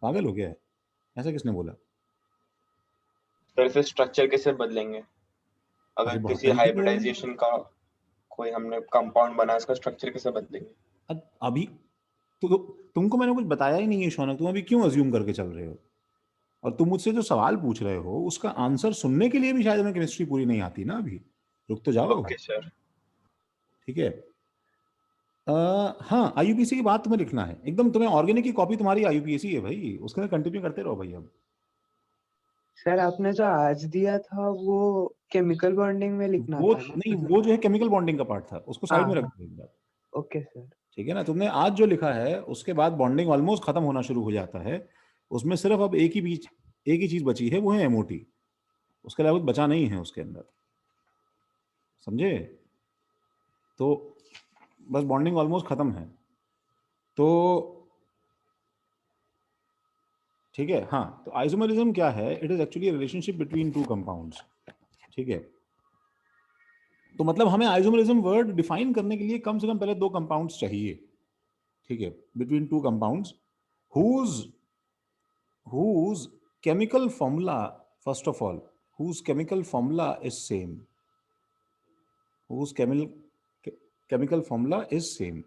पागल हो गया है? ऐसा किसने बोला? फिर से स्ट्रक्चर कैसे बदलेंगे? अरे अगर बहुत किसी तरीके से बदलेंगे। हाइब्रिडाइजेशन का कोई हमने कंपाउंड बना, उसका स्ट्रक्चर कैसे बदलेंगे? अभी तो तुमको मैंने कुछ बताया ही नहीं है शौनक, तुम अभी क्यों अज्यूम करके चल रहे हो? और तुम मुझसे जो सवाल पूछ रहे हो उसका आंसर सुनने के लिए भी शायद हमें केमिस्ट्री पूरी नहीं आती ना अभी। रुक तो जाओ। Okay sir. ठीक है। हाँ, आईयूपीएसी की बात तुम्हें लिखना है एकदम, तुम्हें ऑर्गेनिक की कॉपी तुम्हारी आईयूपीएसी है भाई, उसके अंदर कंटिन्यू करते रहो भाई। अब सर आपने जो आज दिया था वो केमिकल बॉन्डिंग में लिखना वो था ना? नहीं, वो जो है केमिकल बॉन्डिंग का पार्ट था, उसको साइड में रख हाँ, दो एक बार। Okay sir. ठीक है ना, तुमने आज जो लिखा है उसके बाद बॉन्डिंग ऑलमोस्ट खत्म होना शुरू हो जाता है। उसमें सिर्फ अब एक ही चीज बची है, वो है एमओटी। उसके अलावा कुछ बचा नहीं है उसके अंदर, समझे? तो बस बॉन्डिंग ऑलमोस्ट खत्म है। तो ठीक है। हाँ, तो आइसोमरिज्म क्या है? It is actually relationship between two compounds. ठीक है। तो मतलब हमें आइसोमरिज्म वर्ड डिफाइन करने के लिए कम से कम पहले दो कंपाउंड्स चाहिए। ठीक है, between two compounds whose whose chemical formula, first of all, whose chemical formula is same, whose chemical formula is same।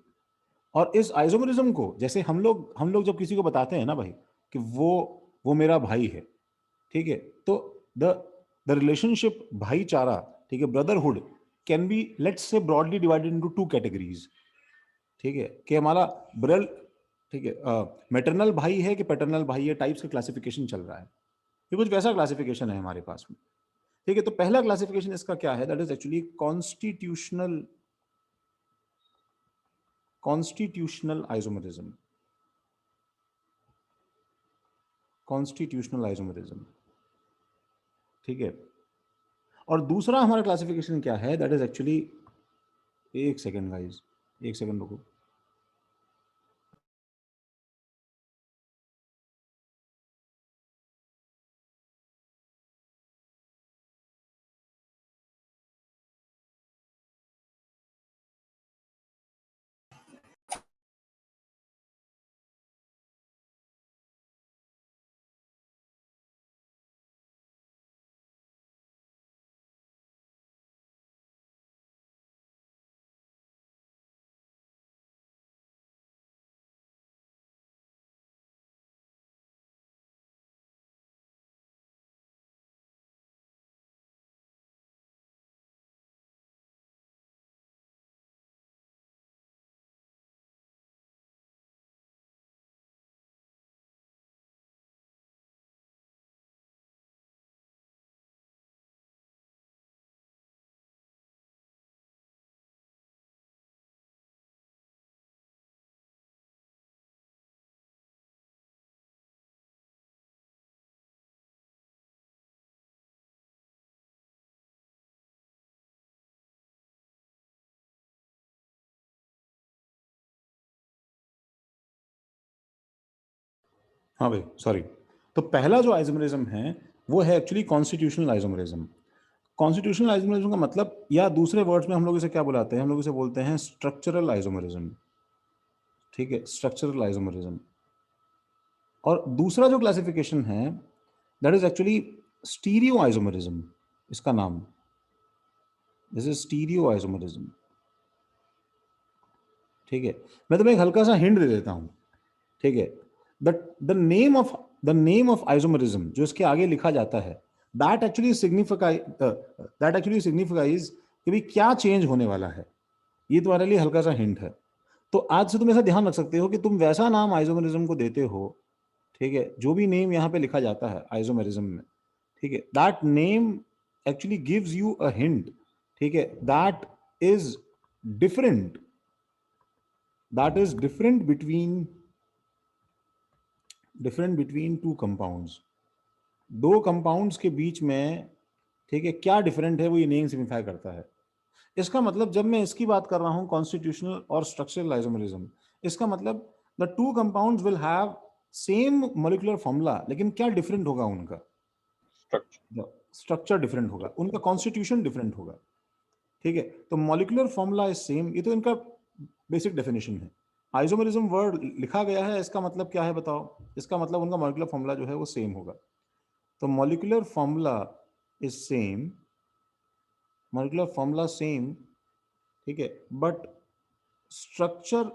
और इस आइसोमरिज्म को जैसे हम लोग जब किसी को बताते हैं ना भाई कि वो मेरा भाई है, ठीक है, तो द द रिलेशनशिप भाईचारा, ठीक है, brotherhood can be let's say broadly divided into two categories. ठीक है, कि हमारा ब्रल, ठीक है, मैटरनल भाई है कि पैटर्नल भाई है, टाइप्स का क्लासिफिकेशन चल रहा है। ये कुछ वैसा क्लासिफिकेशन है हमारे पास में। ठीक है, तो पहला क्लासिफिकेशन इसका क्या है? That is actually constitutional isomerism. Constitutional isomerism. ठीक है। और दूसरा हमारा क्लासिफिकेशन क्या है? दैट इज एक्चुअली, एक सेकेंड गाइज, एक सेकेंड रुको। हाँ भाई, सॉरी। तो पहला जो आइसोमरिज्म है वो है actually constitutional isomerism. Constitutional isomerism का मतलब, या दूसरे वर्ड्स में हम लोग इसे क्या बुलाते हैं? हम लोग इसे बोलते हैं स्ट्रक्चरल आइसोमरिज्म। ठीक है, स्ट्रक्चरल आइसोमरिज्म। और दूसरा जो क्लासिफिकेशन है that is actually stereo isomerism, इसका नाम, दिस इज स्टीरियो आइसोमरिज्म। ठीक है, मैं तुम्हें एक हल्का सा हिंट दे देता हूं। ठीक है, the the name of isomerism जो इसके आगे लिखा जाता है, दैट एक्चुअली सिग्निफाइज कि भाई क्या चेंज होने वाला है। ये तुम्हारे लिए हल्का सा हिंट है। तो आज से तुम ऐसा ध्यान रख सकते हो कि तुम वैसा नाम आइसोमरिज्म को देते हो, ठीक है, जो भी नेम यहाँ पे लिखा जाता है आइसोमरिज्म में, ठीक है, that name actually gives you a hint. ठीक है, is different that is different between two compounds. दो कंपाउंड्स के बीच में, ठीक है, क्या डिफरेंट है वो ये नेम सिग्निफाई करता है। इसका मतलब जब मैं इसकी बात कर रहा हूं कॉन्स्टिट्यूशनल और स्ट्रक्चरल आइसोमरिज्म, इसका मतलब the two compounds will have same molecular formula, लेकिन क्या डिफरेंट होगा उनका? स्ट्रक्चर। स्ट्रक्चर डिफरेंट होगा, उनका कॉन्स्टिट्यूशन डिफरेंट होगा। ठीक है, तो मॉलिक्यूलर फॉर्मूला इज सेम, ये तो इनका बेसिक डेफिनेशन है। आइसोमेरिज्म वर्ड लिखा गया है, इसका मतलब क्या है बताओ? इसका मतलब उनका मॉलिक्यूलर फॉर्मूला जो है वो सेम होगा। तो molecular formula is same, molecular formula same, ठीक है, बट स्ट्रक्चर,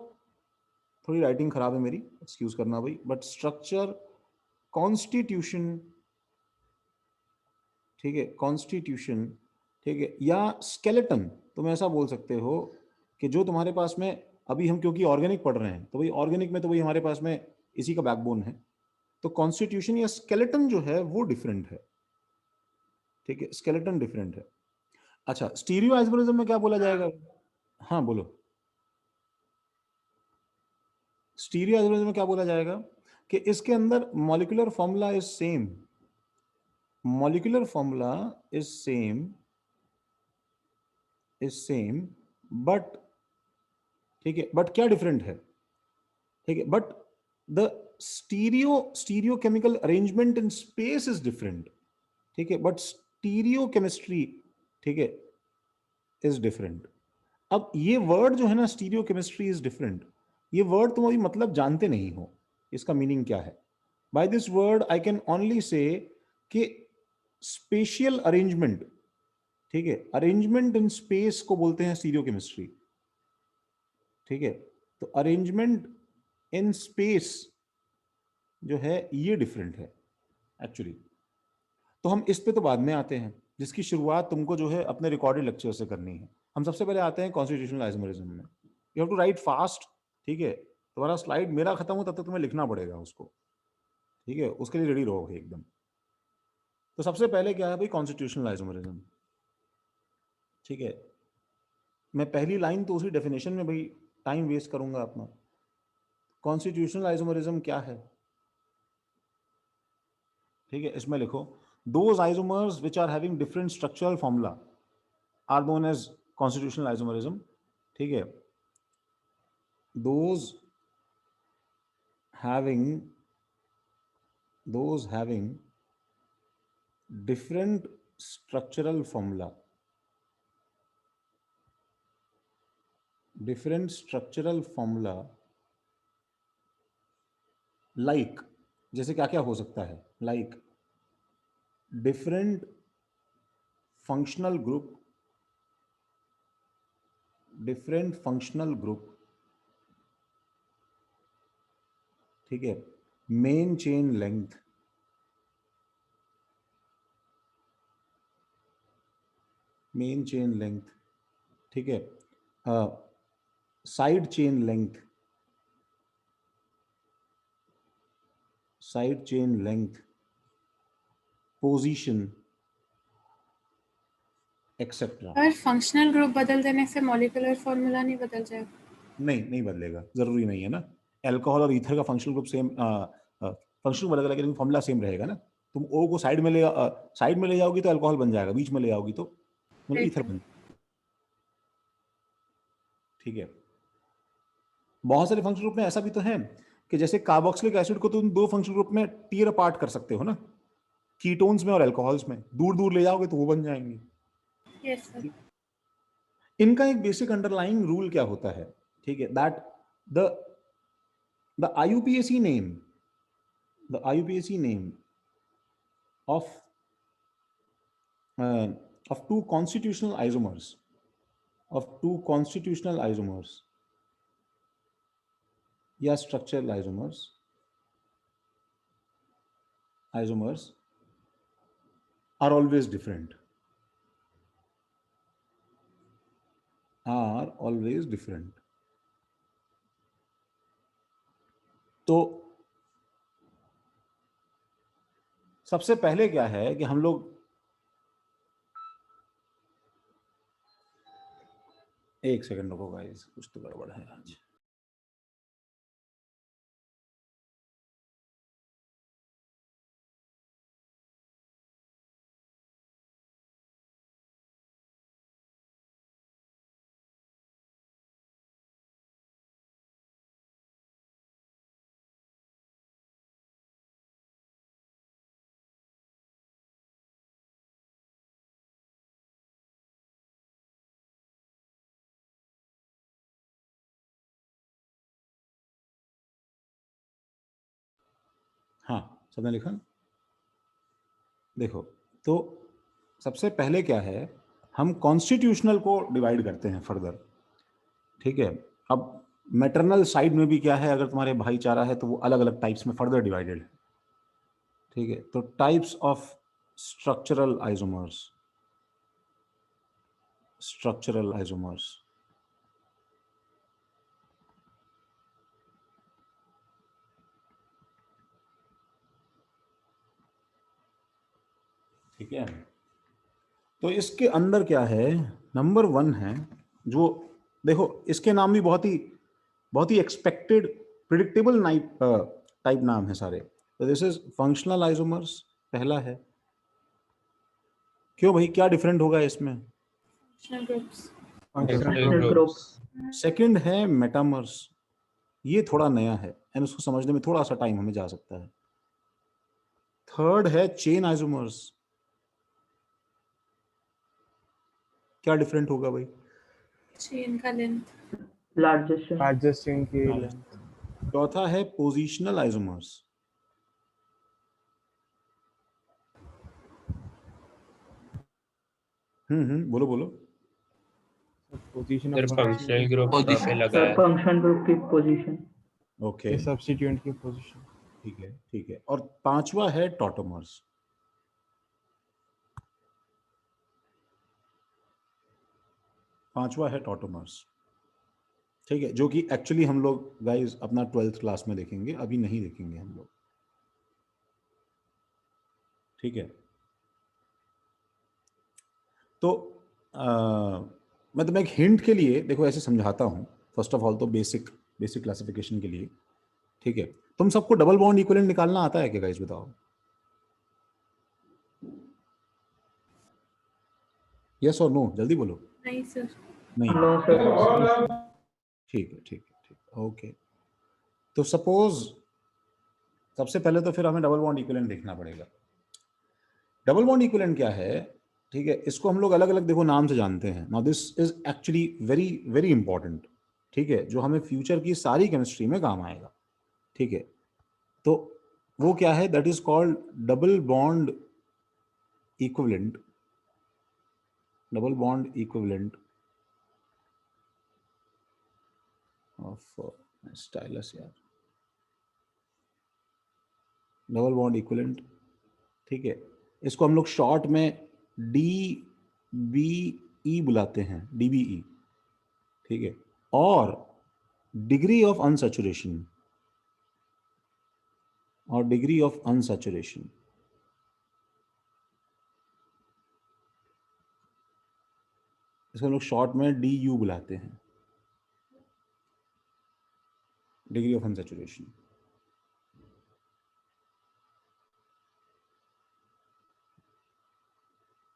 थोड़ी राइटिंग खराब है मेरी, एक्सक्यूज करना भाई, बट स्ट्रक्चर, कॉन्स्टिट्यूशन, ठीक है, कॉन्स्टिट्यूशन, ठीक है, या स्केलेटन, तुम ऐसा बोल सकते हो कि जो तुम्हारे पास में अभी हम क्योंकि ऑर्गेनिक पढ़ रहे हैं तो भाई ऑर्गेनिक में तो भाई हमारे पास में इसी का बैकबोन है, तो कॉन्स्टिट्यूशन या स्केलेटन जो है वो डिफरेंट है, ठीक है, स्केलेटन डिफरेंट है। अच्छा, स्टीरियो आइसोमेरिज्म में क्या बोला जाएगा? हाँ बोलो। स्टीरियो आइसोमेरिज्म में क्या बोला जाएगा कि इसके अंदर molecular formula is same, molecular formula is same but, ठीक है, बट क्या डिफरेंट है, ठीक है, but the stereo chemical arrangement in space is different, ठीक है, बट स्टीरियो केमिस्ट्री, ठीक है, इज डिफरेंट। अब ये वर्ड जो है ना, स्टीरियो केमिस्ट्री इज डिफरेंट, ये वर्ड तुम अभी मतलब जानते नहीं हो, इसका मीनिंग क्या है? By this word I can only say कि स्पेशियल अरेंजमेंट, ठीक है, अरेंजमेंट इन स्पेस को बोलते हैं स्टीरियो केमिस्ट्री, ठीक है, तो अरेंजमेंट इन स्पेस जो है ये डिफरेंट है एक्चुअली। तो हम इस पे तो बाद में आते हैं, जिसकी शुरुआत तुमको जो है अपने रिकॉर्डेड लेक्चर से करनी है। हम सबसे पहले आते हैं कॉन्स्टिट्यूशनल आइसोमेरिज्म में। You have to write fast, ठीक है, तुम्हारा स्लाइड मेरा खत्म हो तब तक तुम्हें लिखना पड़ेगा उसको, ठीक है, उसके लिए रेडी रहो एकदम। तो सबसे पहले क्या है भाई, कॉन्स्टिट्यूशनल आइसोमेरिज्म, ठीक है। मैं पहली लाइन तो उसी डेफिनेशन में भाई टाइम वेस्ट करूंगा अपना। कॉन्स्टिट्यूशनल आइसोमेरिज्म क्या है, ठीक है, इसमें लिखो those isomers which are having different structural formula are known as constitutional isomerism, ठीक है। those having those having different structural formula, different structural formula, like, जैसे क्या क्या हो सकता है, like different functional group, different functional group, ठीक है, main chain length, main chain length, ठीक है, side chain length, side chain length, position, etcetera. और फंक्शनल ग्रुप बदल देने से मॉलिक्यूलर फॉर्मूला नहीं बदल जाएगा? नहीं, नहीं बदलेगा, जरूरी नहीं है ना। अल्कोहल और ईथर का फंक्शनल ग्रुप सेम, फंक्शनल बदलेगा लेकिन फॉर्मूला सेम रहेगा ना। तुम ओ को साइड में ले जाओगी तो अल्कोहल बन जाएगा, बीच में ले जाओगी तो मतलब ईथर बन, ठीक है। बहुत सारे फंक्शनल ग्रुप में ऐसा भी तो है कि जैसे कार्बोक्सिलिक एसिड को तुम दो फंक्शनल ग्रुप में टीयर अपार्ट कर सकते हो ना, कीटोन्स में और अल्कोहल्स में, दूर दूर ले जाओगे तो वो बन जाएंगे। Yes sir. इनका एक बेसिक अंडरलाइंग रूल क्या होता है, ठीक है, that the the IUPAC name, the IUPAC name of uh, of two constitutional isomers, of two constitutional isomers या structural isomers are always different, are always different। तो सबसे पहले क्या है कि हम लोग, एक सेकंड रुको गाइस, कुछ तो गड़बड़ है आज। हाँ, सबने लिखा? देखो, तो सबसे पहले क्या है, हम कॉन्स्टिट्यूशनल को डिवाइड करते हैं फर्दर, ठीक है। अब मैटरनल साइड में भी क्या है, अगर तुम्हारे भाईचारा है तो वो अलग अलग टाइप्स में फर्दर डिवाइडेड है, ठीक है। तो types of structural isomers, structural isomers, ठीक है। तो इसके अंदर क्या है, नंबर 1 है जो, देखो इसके नाम भी बहुत ही एक्सपेक्टेड प्रिडिक्टेबल टाइप नाम है सारे। तो दिस इज फंक्शनल आइसोमर्स, पहला है। क्यों भाई, क्या डिफरेंट होगा इसमें? Functional groups. Functional groups. Second है मेटामर्स, ये थोड़ा नया है एंड उसको समझने में थोड़ा सा टाइम हमें जा सकता है। थर्ड है चेन आइसोमर्स, क्या डिफरेंट होगा भाई? चेन का लेंथ। Largest. largest chain की length. चौथा है पोजिशनल आइसोमर्स, बोलो बोलो। position sir of functional group कहाँ पे लगा Sir, है? function group की position. ओके, ये substituent की position. ठीक है ठीक है। और पांचवा है टॉटोमर्स, पांचवा है टॉटोमर्स, ठीक है, जो कि एक्चुअली हम लोग गाइस अपना 12th क्लास में देखेंगे, अभी नहीं देखेंगे हम लोग, ठीक है। तो मैं तुम्हें एक हिंट के लिए देखो ऐसे समझाता हूँ। फर्स्ट ऑफ ऑल तो बेसिक क्लासिफिकेशन के लिए, ठीक है। तुम सबको डबल बॉन्ड इक्विवेलेंट निकालना आता है क्या गाइस, बताओ? यस और नो, जल्दी बोलो। नहीं सर। नहीं, No, sir. ठीक है ठीक है ठीक है, ओके। तो सपोज सबसे पहले तो फिर हमें डबल बॉन्ड इक्विवेलेंट देखना पड़ेगा। डबल बॉन्ड इक्विवेलेंट क्या है, ठीक है, इसको हम लोग अलग अलग देखो नाम से जानते हैं। Now this is actually very very important, ठीक है, जो हमें फ्यूचर की सारी केमिस्ट्री में काम आएगा, ठीक है। तो वो क्या है, that is called double bond equivalent, double bond equivalent of stylus यार, डबल बॉन्ड इक्विवेलेंट, ठीक है। इसको हम लोग शॉर्ट में DBE बुलाते हैं, DBE, ठीक है। और डिग्री ऑफ अनसैचुरेशन, और डिग्री ऑफ अनसैचुरेशन, इसको हम लोग शॉर्ट में DU बुलाते हैं, डिग्री ऑफ अनसैचुरेशन,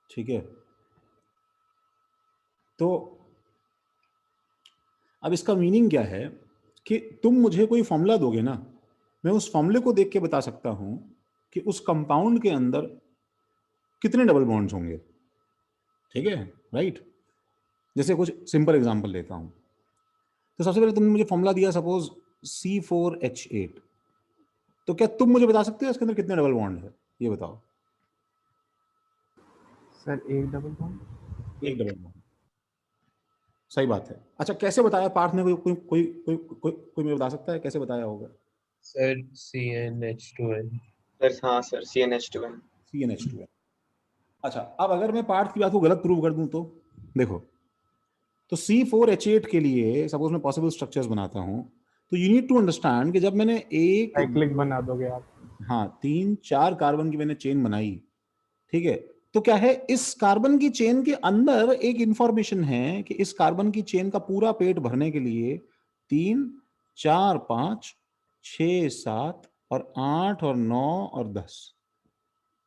ठीक है। तो अब इसका मीनिंग क्या है कि तुम मुझे कोई फॉर्मूला दोगे ना, मैं उस फॉर्मूले को देख के बता सकता हूं कि उस कंपाउंड के अंदर कितने डबल बॉन्ड्स होंगे, ठीक है, राइट। जैसे कुछ सिंपल एग्जांपल लेता हूं। तो सबसे पहले तुमने मुझे फॉर्मूला दिया सपोज C4H8, तो क्या तुम मुझे बता सकते हो इसके अंदर कितने डबल बॉन्ड है, ये बताओ। Sir, एक double bond. एक डबल बॉन्ड, सही बात है। अच्छा, कैसे बताया पार्थ ने? कोई मुझे बता सकता है कैसे बताया होगा? Sir CnH2n। सर हाँ सर CnH2n. CnH2n। अच्छा, अब अगर मैं पार्थ की बात को गलत प्रूव कर दूं तो देखो, तो C4H8 के लिए सपोज मैं पॉसिबल स्ट्रक्चर्स बनाता हूं, तो यू नीड टू अंडरस्टैंड कि जब मैंने एक, Cyclic बना दोगे आप. हाँ, 3-4 कार्बन की मैंने चेन बनाई, ठीक है। तो क्या है, इस कार्बन की चेन के अंदर एक इंफॉर्मेशन है कि इस कार्बन की चेन का पूरा पेट भरने के लिए 3, 4, 5, 6, 7 और 8 और 9 और 10,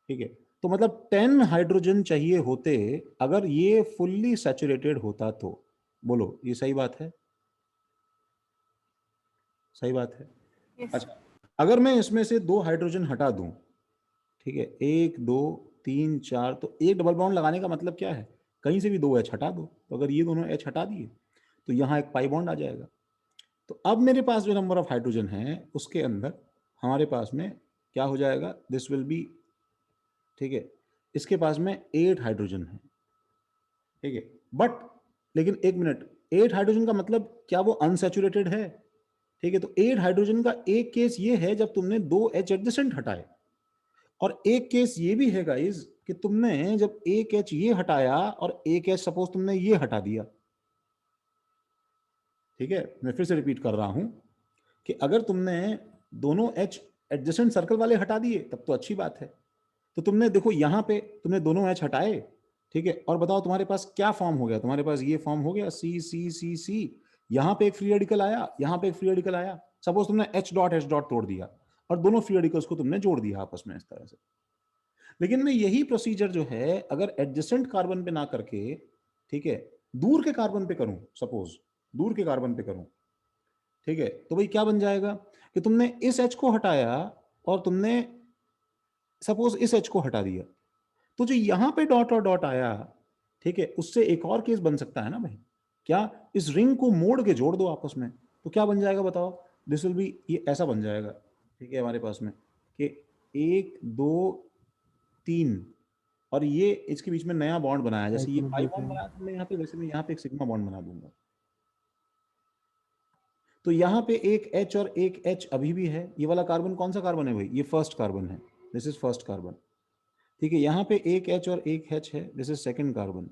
ठीक है। तो मतलब 10 हाइड्रोजन चाहिए होते अगर ये फुल्ली सैचुरेटेड होता तो। बोलो, ये सही बात है? सही बात है। यस। अच्छा, अगर मैं इसमें से 2 हाइड्रोजन हटा दूं, ठीक है, 1 2 3 4, तो एक डबल बॉन्ड लगाने का मतलब क्या है, कहीं से भी 2 H हटा दो। तो अगर ये दोनों H हटा दिए तो यहाँ एक पाई बॉन्ड आ जाएगा। तो अब मेरे पास जो नंबर ऑफ हाइड्रोजन है उसके अंदर हमारे पास में क्या हो जाएगा, दिस विल बी, ठीक है, इसके पास में 8 हाइड्रोजन है, ठीक है, बट लेकिन एक मिनट, 8 हाइड्रोजन का मतलब क्या वो अनसैचुरेटेड है, ठीक है, तो 8 हाइड्रोजन का एक केस ये है जब तुमने 2 H एडजेसेंट हटाए, और एक केस ये भी है गाइस कि तुमने जब एक H ये हटाया और एक H सपोज तुमने ये हटा दिया, ठीक है, मैं फिर से रिपीट कर रहा हूं कि अगर तुमने दोनों H एडजेसेंट सर्कल वाले हटा दिए तब तो अच्छी बात है, तो तुमने देखो यहां पे तुमने दोनों H हटाए, ठीक है, और बताओ तुम्हारे पास क्या फॉर्म हो गया, तुम्हारे पास ये फॉर्म हो गया सी सी सी सी, यहां पे एक फ्री रेडिकल आया, यहां पे एक फ्री रेडिकल आया, सपोज तुमने H डॉट तोड़ दिया और दोनों फ्री रेडिकल्स को तुमने जोड़ दिया आपस में इस तरह से। लेकिन मैं यही प्रोसीजर जो है अगर एडजेसेंट कार्बन पे ना करके, ठीक है, दूर के कार्बन पे करूं, सपोज दूर के कार्बन पे करूं, ठीक है, तो भाई क्या बन जाएगा कि तुमने इस H को हटाया और तुमने सपोज इस H को हटा दिया, तो जो यहां पे डॉट और डॉट आया, ठीक है, उससे एक और केस बन सकता है ना भाई, क्या इस रिंग को मोड़ के जोड़ दो आपस में, तो क्या बन जाएगा बताओ, दिस विल बी, ये ऐसा बन जाएगा, ठीक है, हमारे पास में कि 1 2 3 और ये इसके बीच में नया बॉन्ड बनाया, जैसे ये पाई बॉन्ड बनाया तुमने यहाँ पे, वैसे मैं यहाँ पे एक सिग्मा बॉन्ड बना दूंगा, तो यहाँ पे एक H और एक H अभी भी है, ये वाला कार्बन कौन सा कार्बन है भाई, ये फर्स्ट कार्बन है, दिस इज फर्स्ट कार्बन, ठीक है, यहाँ पे एक H और एक H है, दिस इज सेकंड कार्बन,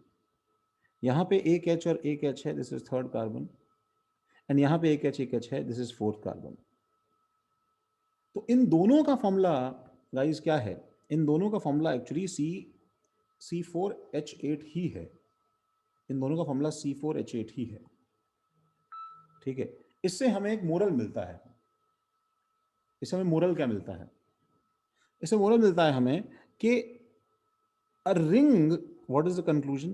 यहाँ पे एक H और एक H है, this is third carbon, and यहाँ पे एक H है, दिस इज फोर्थ कार्बन। तो इन दोनों का फॉर्मूला गाइस क्या है, इन दोनों का फॉर्मूला एक्चुअली C4H8 ही है, इन दोनों का फॉर्मूला C4H8 ही है, ठीक है, इससे हमें एक मोरल मिलता है, इससे हमें मोरल क्या मिलता है, इससे मोरल मिलता है हमें कि a ring, what is the conclusion,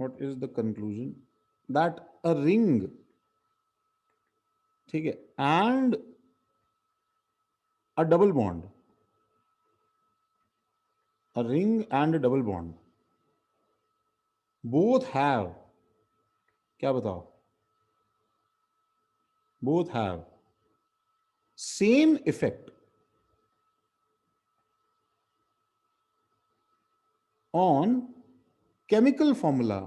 what is the conclusion, that a ring, ठीक है, and a double bond, a ring and a double bond both have, क्या बताओ, both have same effect on chemical formula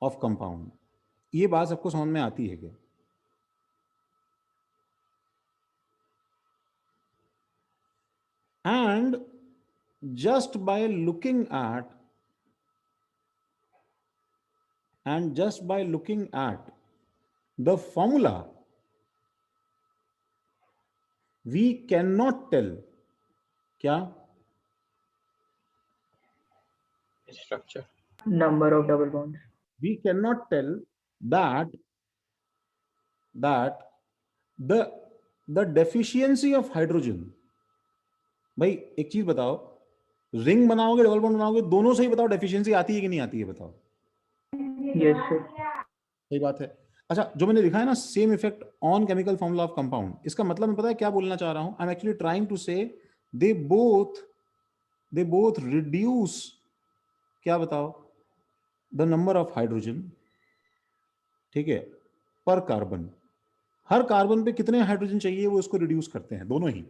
of compound। ये बात सबको समझ में आती है क्या, and just by looking at the formula we cannot tell, क्या, structure, Number of double bonds. we cannot tell that the deficiency of hydrogen। भाई एक चीज बताओ, रिंग बनाओगे डबल बॉन्ड बनाओगे, दोनों से ही बताओ डेफिशिएंसी आती है कि नहीं आती है, बताओ, Yes, sir. सही बात है। अच्छा, जो मैंने लिखा है ना same effect on chemical formula of compound, इसका मतलब मैं पता है क्या बोलना चाह रहा हूं, I am actually trying to say they both reduce, क्या बताओ, द नंबर ऑफ हाइड्रोजन, ठीक है, पर कार्बन, हर कार्बन पे कितने हाइड्रोजन चाहिए वो इसको रिड्यूस करते हैं दोनों ही।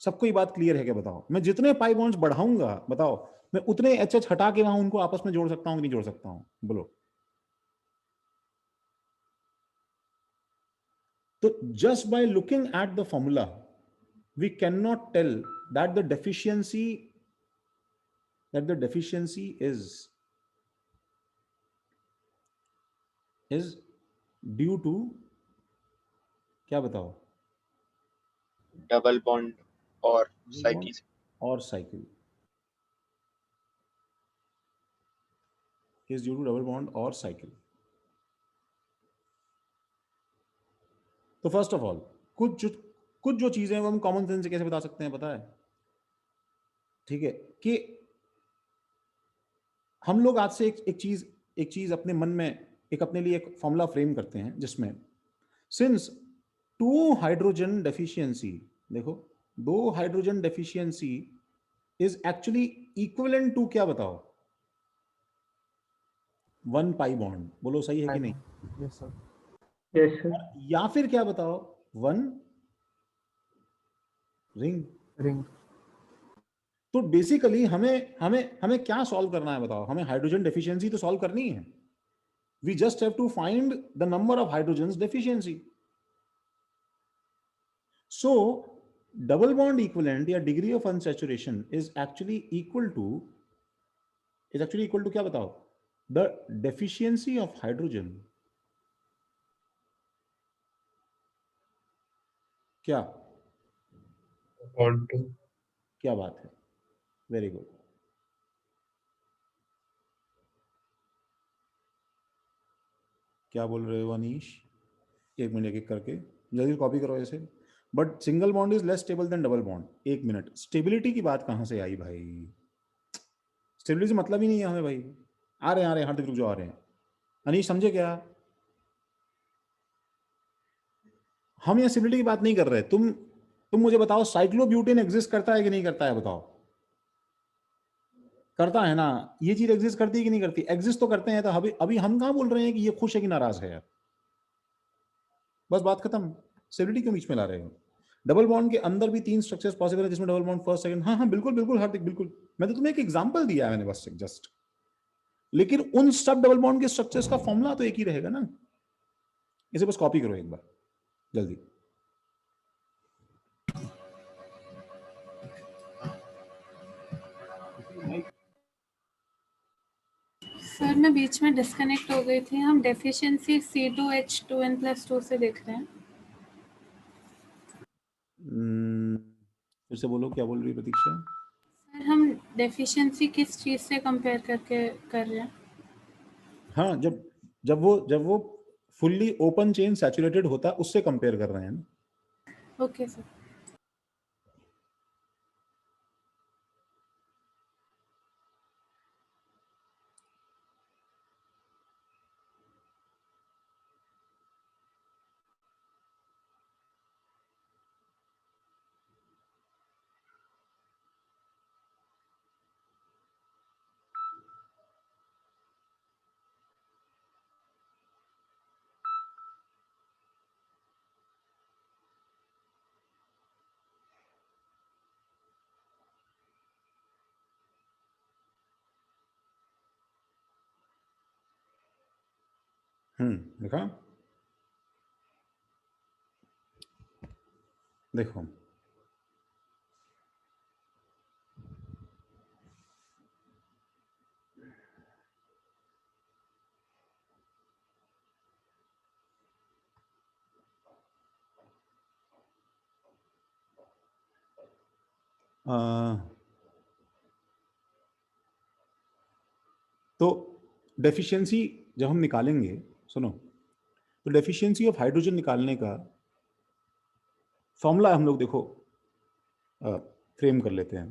सबको ये बात क्लियर है क्या, बताओ, मैं जितने पाई बॉन्ड्स बढ़ाऊंगा, बताओ मैं उतने एच हटा के वहां उनको आपस में जोड़ सकता हूं कि नहीं जोड़ सकता हूं, बोलो। तो just by looking at the formula we can not tell that the deficiency is due to, क्या बताओ, double bond or cycles, और cycle, is due to double bond और साइकिल। तो फर्स्ट ऑफ ऑल कुछ जो चीजें हैं वो हम कॉमन सेंस से कैसे बता सकते हैं, पता है, ठीक है, कि हम लोग आज से एक चीज अपने मन में एक अपने लिए एक फॉर्मूला फ्रेम करते हैं जिसमें सिंस 2 हाइड्रोजन डेफिशिएंसी, देखो 2 hydrogen deficiency is actually equivalent to, क्या बताओ, 1 पाई बॉन्ड, बोलो सही है कि नहीं, यस सर। Yes, sir. या फिर क्या बताओ, 1 रिंग। रिंग। तो बेसिकली हमें हमें हमें क्या सॉल्व करना है बताओ? हमें हाइड्रोजन डेफिशिएंसी तो सॉल्व करनी है। We just have to find the number of hydrogen deficiency. So double bond equivalent या degree of unsaturation is actually equal to क्या बताओ? The deficiency of hydrogen. क्या upon 2. क्या बात है, वेरी गुड। क्या बोल रहे हो अनीश? एक मिनट एक करके जल्दी कॉपी करो ऐसे। But single bond is less stable then double bond. एक मिनट, स्टेबिलिटी की बात कहां से आई भाई? स्टेबिलिटी से मतलब ही नहीं है हमें भाई। आ रहे हैं हार्दिक, रुक जाओ, आ रहे हैं। अनीश समझे क्या? हम यहाँ स्टेबिलिटी की बात नहीं कर रहे। तुम मुझे बताओ, साइक्लोब्यूटेन एग्जिस्ट करता है कि नहीं करता है? बताओ। करता है ना? ये चीज एग्जिस्ट करती है कि नहीं करती? एग्जिस्ट तो करते हैं। तो अभी हम कहां बोल रहे हैं कि ये खुश है कि नाराज है यार? बस बात खत्म। स्टेबिलिटी क्यों बीच में ला रहे हो? डबल बॉन्ड के अंदर भी 3 स्ट्रक्चर्स पॉसिबल है जिसमें डबल बॉन्ड फर्स्ट सेकंड। हाँ बिल्कुल बिल्कुल हार्दिक, बिल्कुल। मैं तो तुम्हें एक एग्जांपल दिया है मैंने बस जस्ट। लेकिन उन सब डबल बॉन्ड के स्ट्रक्चर्स का फॉर्मूला तो एक ही रहेगा ना। इसे बस कॉपी करो एक बार जल्दी। सर मैं बीच में डिस्कनेक्ट हो गई थी। हम डेफिशिएंसी C2H2n+2 से देख रहे हैं। फिर से बोलो, क्या बोल रही है प्रतीक्षा? सर हम डेफिशिएंसी किस चीज से कंपेयर करके कर रहे हैं? हाँ, जब वो फुल्ली ओपन चेन सैचुरेटेड होता है उससे कंपेयर कर रहे हैं ना। Okay sir. देखा? देखो तो डेफिशिएंसी जब हम निकालेंगे, सुनो, तो डेफिशिएंसी ऑफ हाइड्रोजन निकालने का फॉर्मूला हम लोग देखो फ्रेम कर लेते हैं।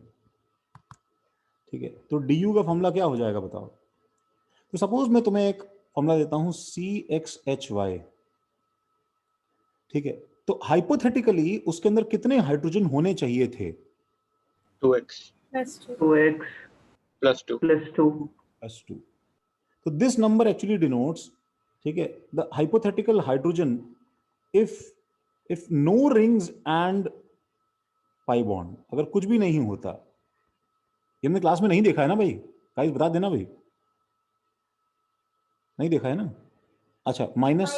ठीक है, तो डी का फॉर्मूला क्या हो जाएगा बताओ? तो सपोज मैं तुम्हें एक फॉर्मूला देता हूं CXHY। ठीक है, तो हाइपोथेटिकली उसके अंदर कितने हाइड्रोजन होने चाहिए थे? 2x +2। 2x +2 +2. +2। तो दिस नंबर एक्चुअली डिनोट्स, ठीक है, the hypothetical hydrogen if no rings and pi bond. अगर कुछ भी नहीं होता, ये हमने क्लास में नहीं देखा है ना भाई? गाइस बता देना भाई, नहीं देखा है ना? अच्छा, माइनस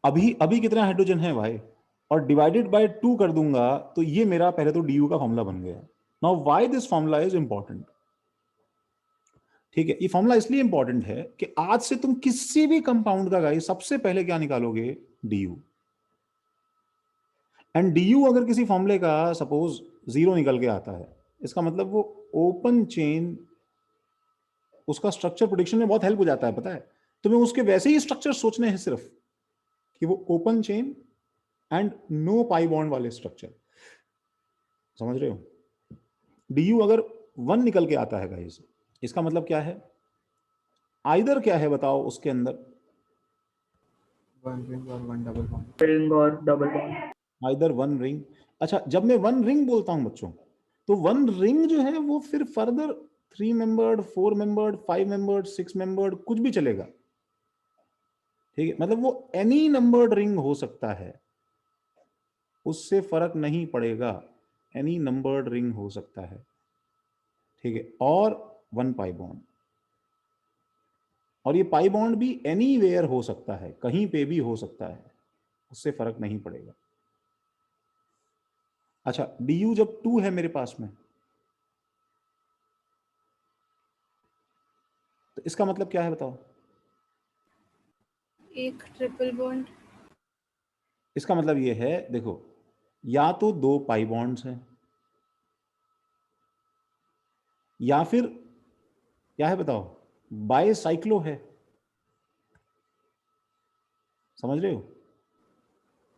अभी कितना हाइड्रोजन है भाई, और डिवाइडेड बाय 2 कर दूंगा तो ये मेरा पहले तो डी का फॉर्मूला बन गया। Now why this formula is important? ठीक है, ये फॉर्मूला इसलिए इंपॉर्टेंट है कि आज से तुम किसी भी कंपाउंड का गाइस सबसे पहले क्या निकालोगे? डी। एंड डी अगर किसी फॉर्मूले का सपोज 0 निकल के आता है, इसका मतलब वो ओपन चेन, उसका स्ट्रक्चर प्रेडिक्शन में बहुत हेल्प हो जाता है। पता है तुम्हें उसके वैसे ही स्ट्रक्चर सोचने हैं सिर्फ कि वो open chain and no pi bond वाले स्ट्रक्चर। समझ रहे हो? डी अगर 1 निकल के आता है गाइस, इसका मतलब क्या है? आइदर क्या है बताओ उसके अंदर? 1 रिंग और 1 डबल बॉन्ड। रिंग और डबल बॉन्ड। Either 1 ring. अच्छा, जब मैं 1 रिंग बोलता हूं बच्चों, तो 1 रिंग जो है वो फिर further 3 membered, 4 membered, 5 membered, 6 membered कुछ भी चलेगा। ठीक है, मतलब वो एनी नंबर्ड रिंग हो सकता है। उससे फर्क नहीं पड़ेगा, एनी नंबर्ड रिंग हो सकता है, ठीक है, और 1 पाई बॉन्ड। और ये पाई बॉन्ड भी एनीवेयर हो सकता है, कहीं पे भी हो सकता है, उससे फर्क नहीं पड़ेगा। अच्छा, du जब 2 है मेरे पास में, तो इसका मतलब क्या है बताओ? एक ट्रिपल बॉन्ड। इसका मतलब ये है, देखो, या तो 2 पाई बॉन्ड्स हैं, या फिर क्या है बताओ, बाइसाइक्लो है। समझ रहे हो?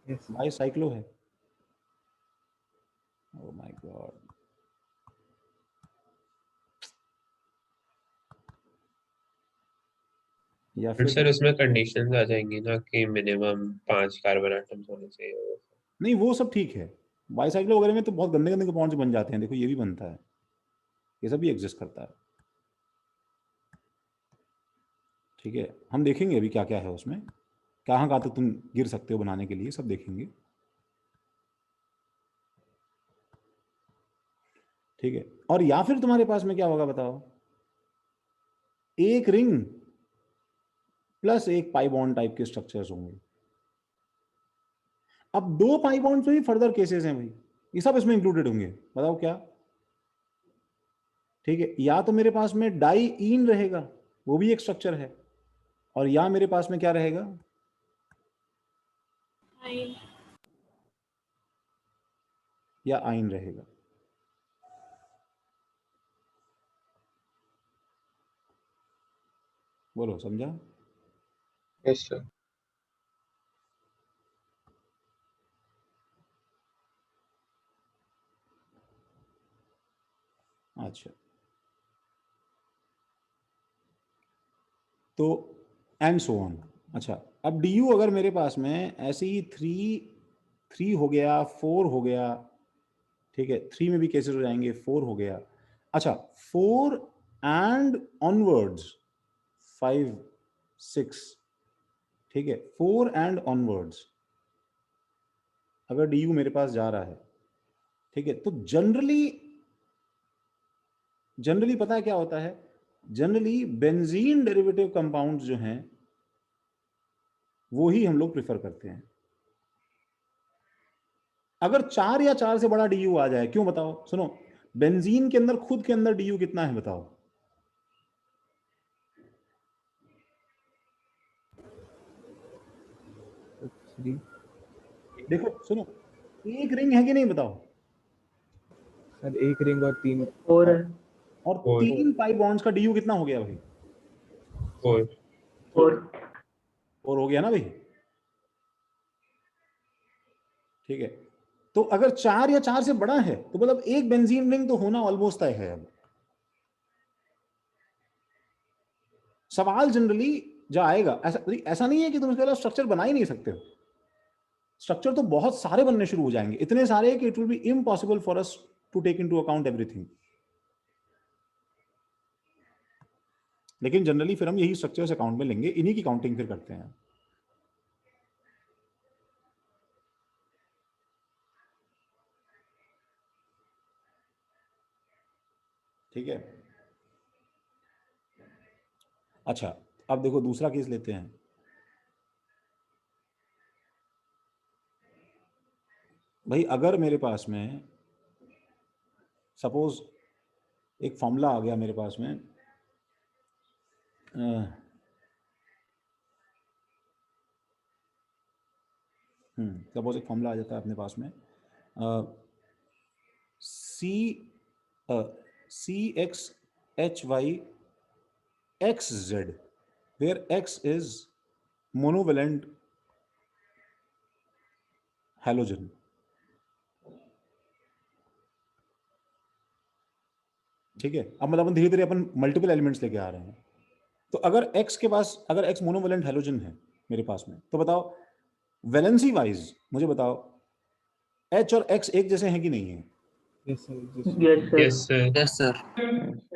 Yes. बाइसाइक्लो है। Oh my God. या फिर फिर सर उसमें कंडीशंस आ जाएंगी ना कि मिनिमम 5 कार्बन एटम्स होने चाहिए। नहीं, वो सब ठीक है। बाइसाइक्लो वगैरह में तो बहुत गंदे गंदे बॉन्ड्स बन जाते हैं, देखो ये भी बनता है, ये सब भी एग्जिस्ट करता है, ठीक है। हम देखेंगे अभी क्या क्या है उसमें, कहाँ कहाँ तक तुम गिर सकते हो बनाने के लिए, सब देखेंगे, ठीक है। और या फिर तुम्हारे पास में क्या होगा बताओ, एक रिंग प्लस एक पाई बॉन्ड टाइप के स्ट्रक्चर्स होंगे। अब 2 पाई बॉन्ड्स में भी फर्दर केसेस हैं भाई, ये सब इसमें इंक्लूडेड होंगे, बताओ क्या? ठीक है, या तो मेरे पास में डाई इन रहेगा, वो भी एक स्ट्रक्चर है, और या मेरे पास में क्या रहेगा, आइन। या आइन रहेगा। बोलो, समझा? Yes sir. अच्छा, तो एंड सो ऑन। अच्छा, अब डी अगर मेरे पास में ऐसे ही 3 हो गया, 4 हो गया, ठीक है, 3 में भी केसेस हो जाएंगे, 4 हो गया। अच्छा, 4 एंड ऑनवर्ड्स, 5 6, ठीक है, 4 एंड ऑनवर्ड्स अगर डी मेरे पास जा रहा है, ठीक है, तो जनरली पता है क्या होता है, जनरली बेंजीन डेरिवेटिव कंपाउंड्स जो हैं वो ही हम लोग प्रिफर करते हैं। अगर 4 या 4 से बड़ा डी आ जाए, क्यों बताओ? सुनो, बेंजीन के अंदर खुद के अंदर डी कितना है बताओ? देखो सुनो, एक रिंग है कि नहीं बताओ? सर एक रिंग और 3 4 है। और Four. 3 पाई बॉन्ड्स का डी कितना हो गया भाई? 4 4 और हो गया ना भाई, ठीक है। तो अगर 4 या 4 से बड़ा है तो मतलब एक बेंजीन रिंग तो होना ऑलमोस्ट तय है। अब सवाल जनरली जो आएगा, ऐसा नहीं है कि तुम इसके अलावा स्ट्रक्चर बना ही नहीं सकते हो, स्ट्रक्चर तो बहुत सारे बनने शुरू हो जाएंगे, इतने सारे कि it will be impossible for us to take into account everything. लेकिन जनरली फिर हम यही स्ट्रक्चर्स अकाउंट में लेंगे, इन्हीं की काउंटिंग फिर करते हैं। ठीक है। अच्छा, अब देखो दूसरा केस लेते हैं। भाई अगर मेरे पास में सपोज एक फॉर्मूला आ गया मेरे पास में, सपोज एक फॉर्मूला आ जाता है अपने पास में, CXHY XZ, where X is monovalent halogen। ठीक है, अब मतलब धीरे धीरे अपन मल्टीपल एलिमेंट्स लेके आ रहे हैं। तो अगर X के पास, अगर X मोनोवेलेंट हेलोजन है मेरे पास में, तो बताओ वैलेंसी वाइज मुझे बताओ H और X एक जैसे हैं कि नहीं है? Yes sir. Yes sir. yes sir Yes, sir.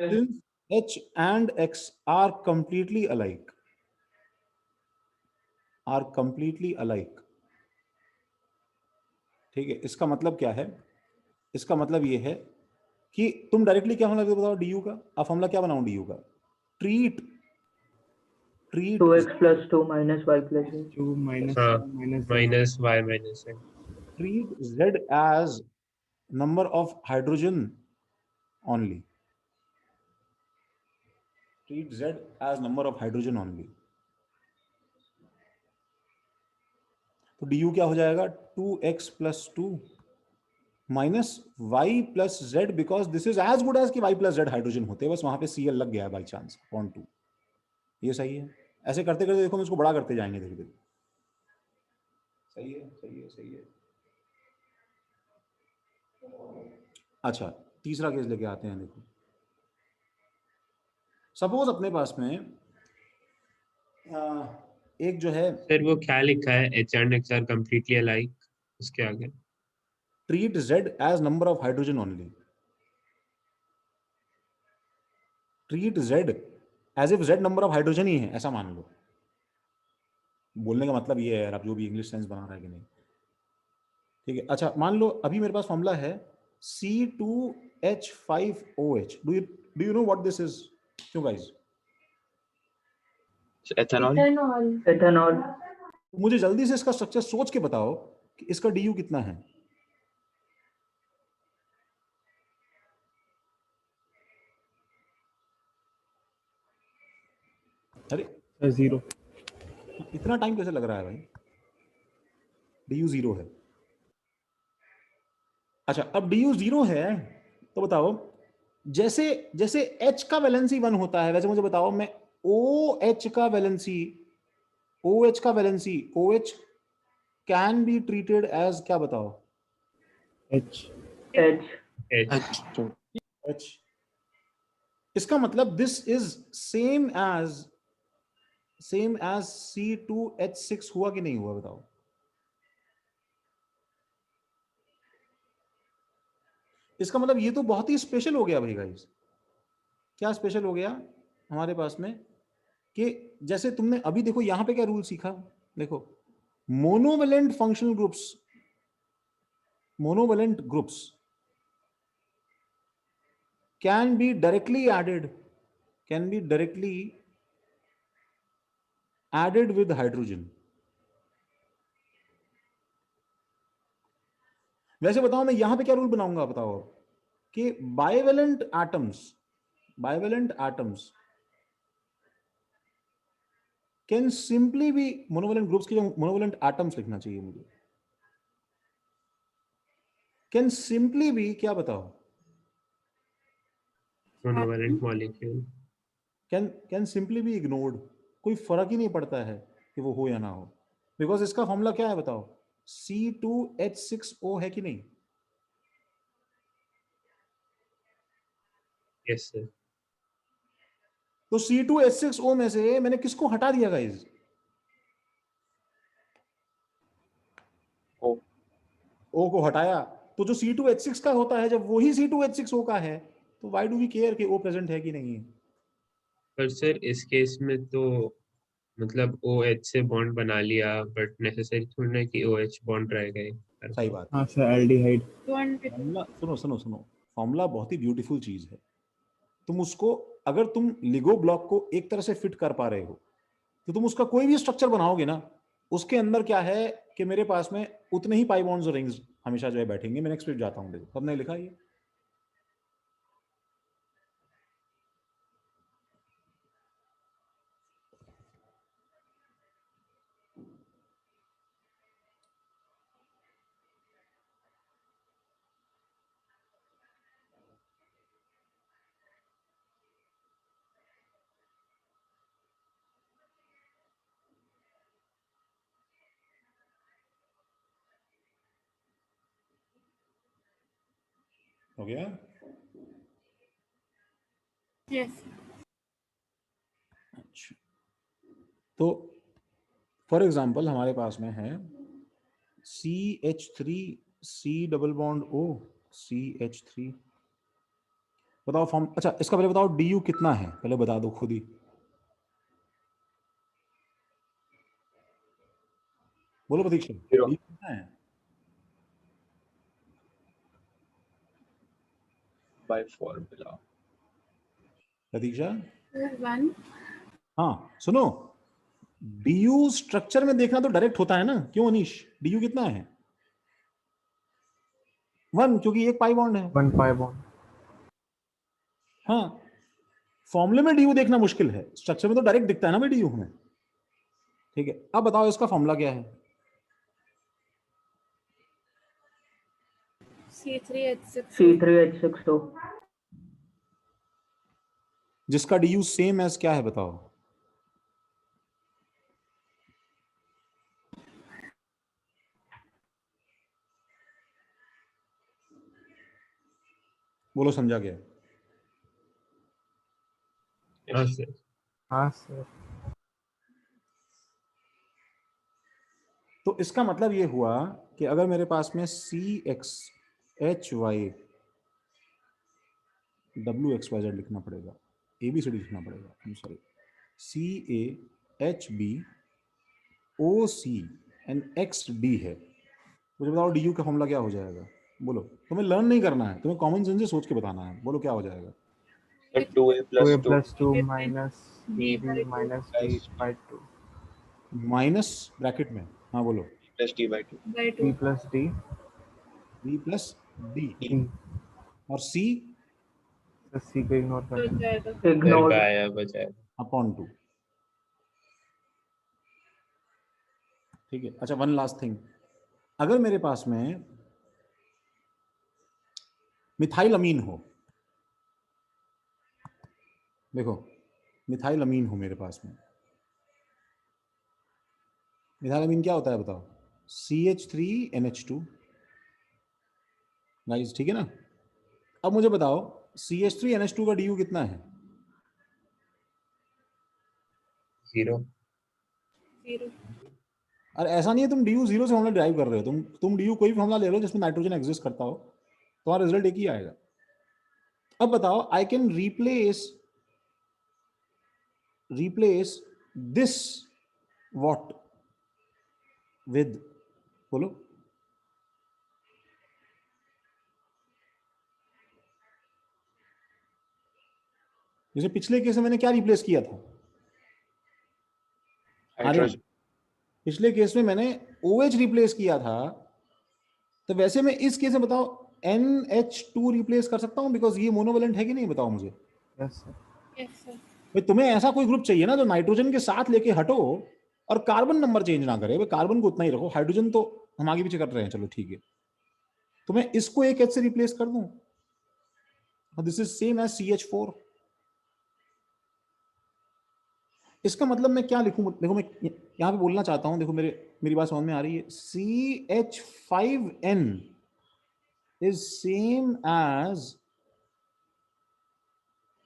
Since H and X are completely alike, ठीक है, इसका मतलब क्या है? इसका मतलब ये है कि तुम डायरेक्टली क्या होना बताओ du का। अब फॉर्मूला क्या बनाऊं du का? Treat 2x plus 2 minus y plus z. 2 minus हाँ, minus z. minus y minus z. treat z as number of hydrogen only. Treat z as number of hydrogen only. तो du क्या हो जाएगा? 2x plus 2 minus y plus z, because this is as good as कि y plus z hydrogen होते हैं, बस वहां पे Cl लग गया है बाई चांस अपॉन 2। ये सही है। ऐसे करते करते देखो हम इसको बड़ा करते जाएंगे धीरे धीरे। सही है, सही है, सही है। अच्छा, तीसरा केस लेके आते हैं। देखो, सपोज अपने पास में एक जो है सर वो क्या लिखा है, H and X are completely alike, उसके आगे? Treat z as number of hydrogen only. Treat z as if z number of hydrogen ही है, ऐसा मान लो। बोलने का मतलब ये है यार, आप जो भी इंग्लिश सेंस बना रहा है कि नहीं, ठीक है। अच्छा, मान लो अभी मेरे पास फॉर्मूला है C2H5OH। Do you know what this is? क्यों गाइस? एथेनॉल। Ethanol. मुझे जल्दी से इसका स्ट्रक्चर सोच के बताओ कि इसका du कितना है। अरे Sir, 0. इतना टाइम कैसे लग रहा है भाई? du 0 है। अच्छा, अब du 0 है तो बताओ, जैसे जैसे H का वैलेंसी 1 होता है, वैसे मुझे बताओ मैं OH का valency OH can be treated as क्या? बताओ। H. H. H। इसका मतलब this is same as C2H6 हुआ कि नहीं हुआ? बताओ। इसका मतलब ये तो बहुत ही स्पेशल हो गया भाई गाइस। क्या स्पेशल हो गया हमारे पास में? कि जैसे तुमने अभी देखो यहां पे क्या रूल सीखा। देखो, monovalent functional groups can be directly added with hydrogen। वैसे बताओ मैं यहां पे क्या रूल बनाऊंगा? बताओ कि bivalent atoms can simply be monovalent groups की मोनोवेलेंट एटम्स लिखना चाहिए मुझे। कैन सिंपली बी क्या? बताओ। Monovalent molecule. Can simply be ignored. कोई फर्क ही नहीं पड़ता है कि वो हो या ना हो, बिकॉज इसका फॉर्मूला क्या है? बताओ। C2H6O है कि नहीं? Yes sir. तो C2H6O में से मैंने किसको हटा दिया गाइस? O। O को हटाया। तो जो C2H6 का होता है, जब वही C2H6O का है, तो व्हाई डू वी केयर कि O प्रेजेंट है कि नहीं है? पर सर इस केस में तो मतलब OH से बॉन्ड बना लिया, बट नेसेसरी थोड़ी ना कि OH बॉन्ड रहेगा ही। सही बात। हाँ सर, aldehyde. फॉर्मूला सुनो, फॉर्मूला बहुत ही ब्यूटीफुल चीज है। तुम उसको, अगर तुम लिगो ब्लॉक को एक तरह से फिट कर पा रहे हो, तो तुम उसका कोई भी स्ट्रक्चर बनाओगे ना, उसके अंदर क्या है कि मेरे पास में उतने ही पाई बॉन्ड्स और रिंग्स हमेशा जो है बैठेंगे। मैं नेक्स्ट पेज जाता हूँ। देखो हमने लिखा ये, हो गया? यस। अच्छा, तो फॉर एग्जाम्पल हमारे पास में है CH3 C double bond O CH3। बताओ फॉर्म। अच्छा, इसका पहले बताओ du कितना है, पहले बता दो खुद ही। बोलो प्रतीक्षा, Zero। du कितना है? by formula. प्रतीक्षा, सर 1 हाँ सुनो, डीयू स्ट्रक्चर में देखना तो डायरेक्ट होता है ना, क्यों अनीश? डीयू कितना है? 1, क्योंकि एक पाई बॉन्ड है। 1 pi bond. हाँ, फॉर्मूले में डीयू देखना मुश्किल है, स्ट्रक्चर में तो डायरेक्ट दिखता है ना भाई डीयू हमें। ठीक है, अब बताओ इसका फॉर्मूला क्या है? C3H6O C3H6O. जिसका डीयू सेम एज क्या है बताओ? बोलो, समझा गया? हाँ सर। हाँ सर. तो इसका मतलब ये हुआ कि अगर मेरे पास में CXHY WXYZ लिखना पड़ेगा, ABCD लिखना पड़ेगा, I'm sorry, CAHBOC and XD है, मुझे बताओ DU का फॉर्मूला क्या हो जाएगा? बोलो, तुम्हें लर्न नहीं करना है, तुम्हें कॉमन सेंस से सोच के बताना है। बोलो क्या हो जाएगा? 2a 2a plus 2 plus 2 minus D b by 2 minus b by 2. Minus bracket में, हाँ बोलो, plus d by 2. by b 2 plus d B plus D, d. और C तो c को इग्नोर कर हो देना. जाएगा। घर Ignore. का आया बजाय। अपॉन 2। ठीक है, अच्छा वन लास्ट थिंग, अगर मेरे पास में मिथाइल अमीन हो, देखो मिथाइल अमीन हो मेरे पास में, मिथाइल अमीन क्या होता है बताओ? CH3NH2 गाइस, ठीक है ना? अब मुझे बताओ CH3NH2 का DU कितना है? 0। 0 अरे ऐसा नहीं है तुम DU 0 से फॉर्मूला ड्राइव कर रहे हो, तुम DU कोई भी फॉर्मूला ले लो जिसमें नाइट्रोजन एग्जिस्ट करता हो, तुम्हारा रिजल्ट एक ही आएगा। अब बताओ, I can replace this what with, बोलो। जैसे पिछले केस में मैंने क्या रिप्लेस किया था? Hydrogen. पिछले केस में मैंने OH रिप्लेस किया था, तो वैसे मैं इस केस में बताओ NH2 रिप्लेस कर सकता हूं, बिकॉज ये मोनोवेलेंट है कि नहीं, बताओ मुझे। yes sir. Yes sir. भाई तुम्हें ऐसा कोई ग्रुप चाहिए ना जो नाइट्रोजन के साथ लेके हटो और कार्बन नंबर चेंज ना करे, भाई कार्बन को उतना ही रखो, हाइड्रोजन तो हम आगे पीछे कर रहे हैं, चलो ठीक है, तो मैं इसको एक H से रिप्लेस कर दूं, this is same as CH4। इसका मतलब मैं क्या लिखूं? देखो मैं यहां पे बोलना चाहता हूं, देखो मेरी बात समझ में आ रही है? CH5N is same as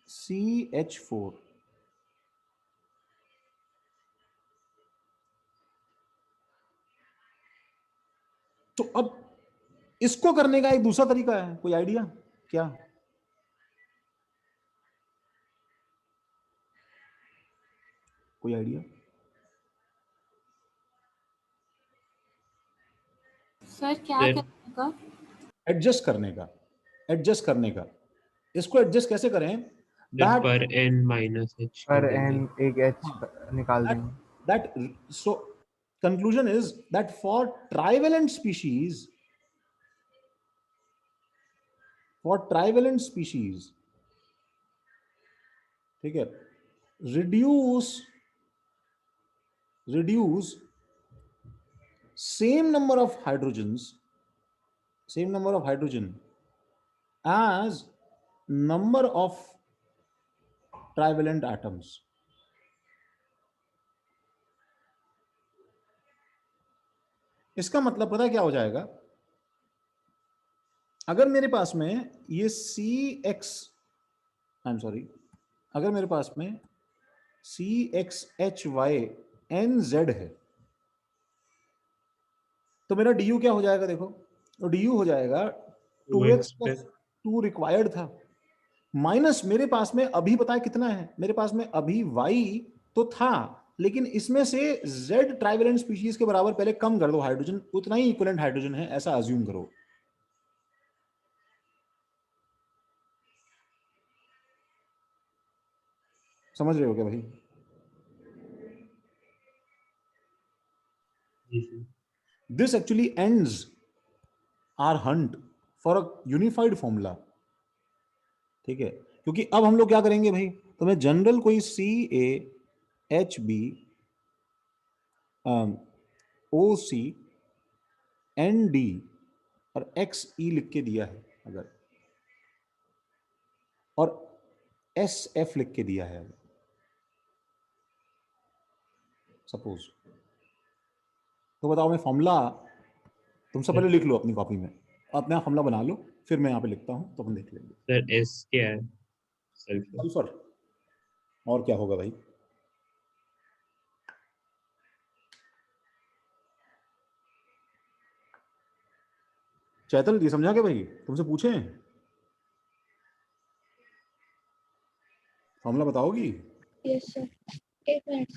CH4। तो अब इसको करने का एक दूसरा तरीका है, कोई आइडिया क्या? कोई आइडिया? सर क्या सर, करने का? एडजस्ट करने का। इसको एडजस्ट कैसे करें? पर n माइनस h पर कर n देंगे। एक h निकाल देंगे. so conclusion is that for trivalent species, ठीक है, reduce same number of hydrogen as number of trivalent atoms। इसका मतलब पता है क्या हो जाएगा? अगर मेरे पास में ये अगर मेरे पास में CXHYNZ है, तो मेरा DU क्या हो जाएगा? देखो, तो DU हो जाएगा 2x प्लस 2 रिक्वायर्ड था, माइनस मेरे पास में अभी पता है कितना है? मेरे पास में अभी Y तो था, लेकिन इसमें से Z ट्राइवेलेंट स्पीशीज के बराबर पहले कम कर दो हाइड्रोजन, उतना ही इक्विवेलेंट हाइड्रोजन है, ऐसा अज्यूम करो। समझ रहे हो क्या भाई? जी sir. This actually ends our hunt for a unified formula. ठीक है, क्योंकि अब हम लोग क्या करेंगे भाई, तो मैं जनरल कोई CaHb OC ND और XE लिख के दिया है अगर, और SF लिख के दिया है अगर, सपोज, तो बताओ मैं फॉर्मूला, तुमसे पहले लिख लो अपनी कॉपी में, अपना फॉर्मूला बना लो, फिर मैं यहाँ पे लिखता हूँ तो अपन देख लेंगे। सर एस क्या है? सल्फर। सल्फर, और क्या होगा भाई? चैतल ये समझा क्या भाई, तुमसे पूछे फॉर्मूला बताओगी? यस सर, एक मिनट।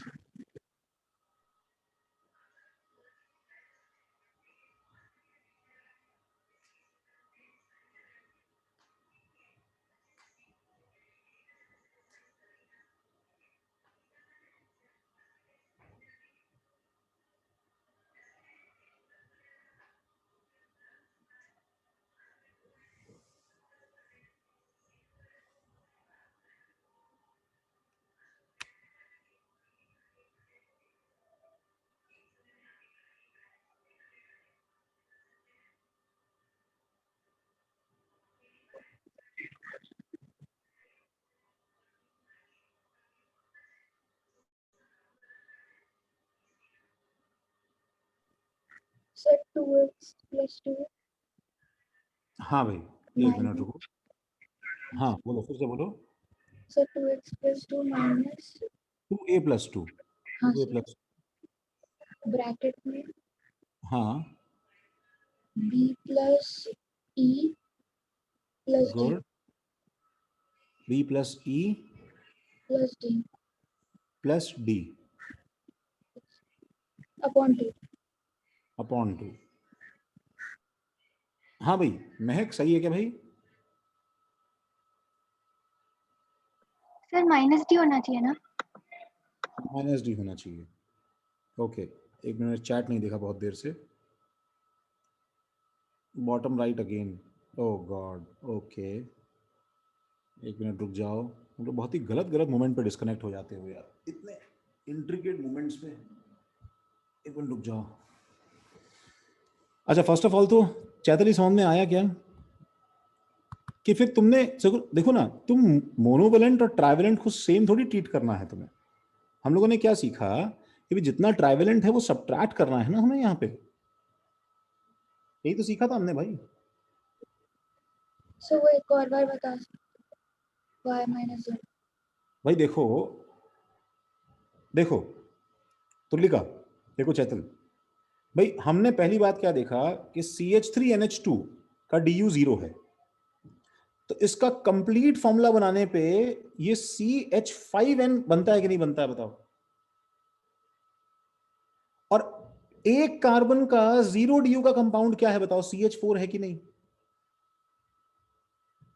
सर 2x + 2 हाँ भाई एक मिनट रुको, हाँ बोलो, फिर से बोलो। सर 2x + 2 माइनस 2a + 2, हाँ 2a सर, + ब्रैकेट में हाँ b + e + d good, b + e + d + d upon 2। Upon 2। हाँ भाई महक सही है क्या भाई? सर -d होना चाहिए ना? -d होना चाहिए। ओके एक मिनट, चैट नहीं देखा बहुत देर से। बॉटम राइट अगेन, ओह गॉड, ओके एक मिनट रुक जाओ, हम लोग बहुत ही गलत गलत मोमेंट पे डिस्कनेक्ट हो जाते हो यार, इतने इंट्रिकेट मोमेंट्स पे। एक मिनट रुक जाओ। अच्छा फर्स्ट ऑफ ऑल तो चैतली समझ में आया क्या कि फिर तुमने देखो ना, तुम मोनोवेलेंट और ट्राइवेलेंट को सेम थोड़ी ट्रीट करना है तुम्हें। हम लोगों ने क्या सीखा कि भी जितना ट्राइवेलेंट है वो सबट्रैक्ट करना है ना हमें, यहाँ पे यही तो सीखा था हमने भाई। सर वो एक और बार बता सकते y - 0। भाई देखो देखो तुलिका, देखो चैतल भाई, हमने पहली बात क्या देखा कि CH3NH2 का DU 0 है, तो इसका कंप्लीट फॉर्मूला बनाने पे ये CH5N बनता है कि नहीं बनता है बताओ। और एक कार्बन का 0 DU का कंपाउंड क्या है बताओ, CH4 है कि नहीं,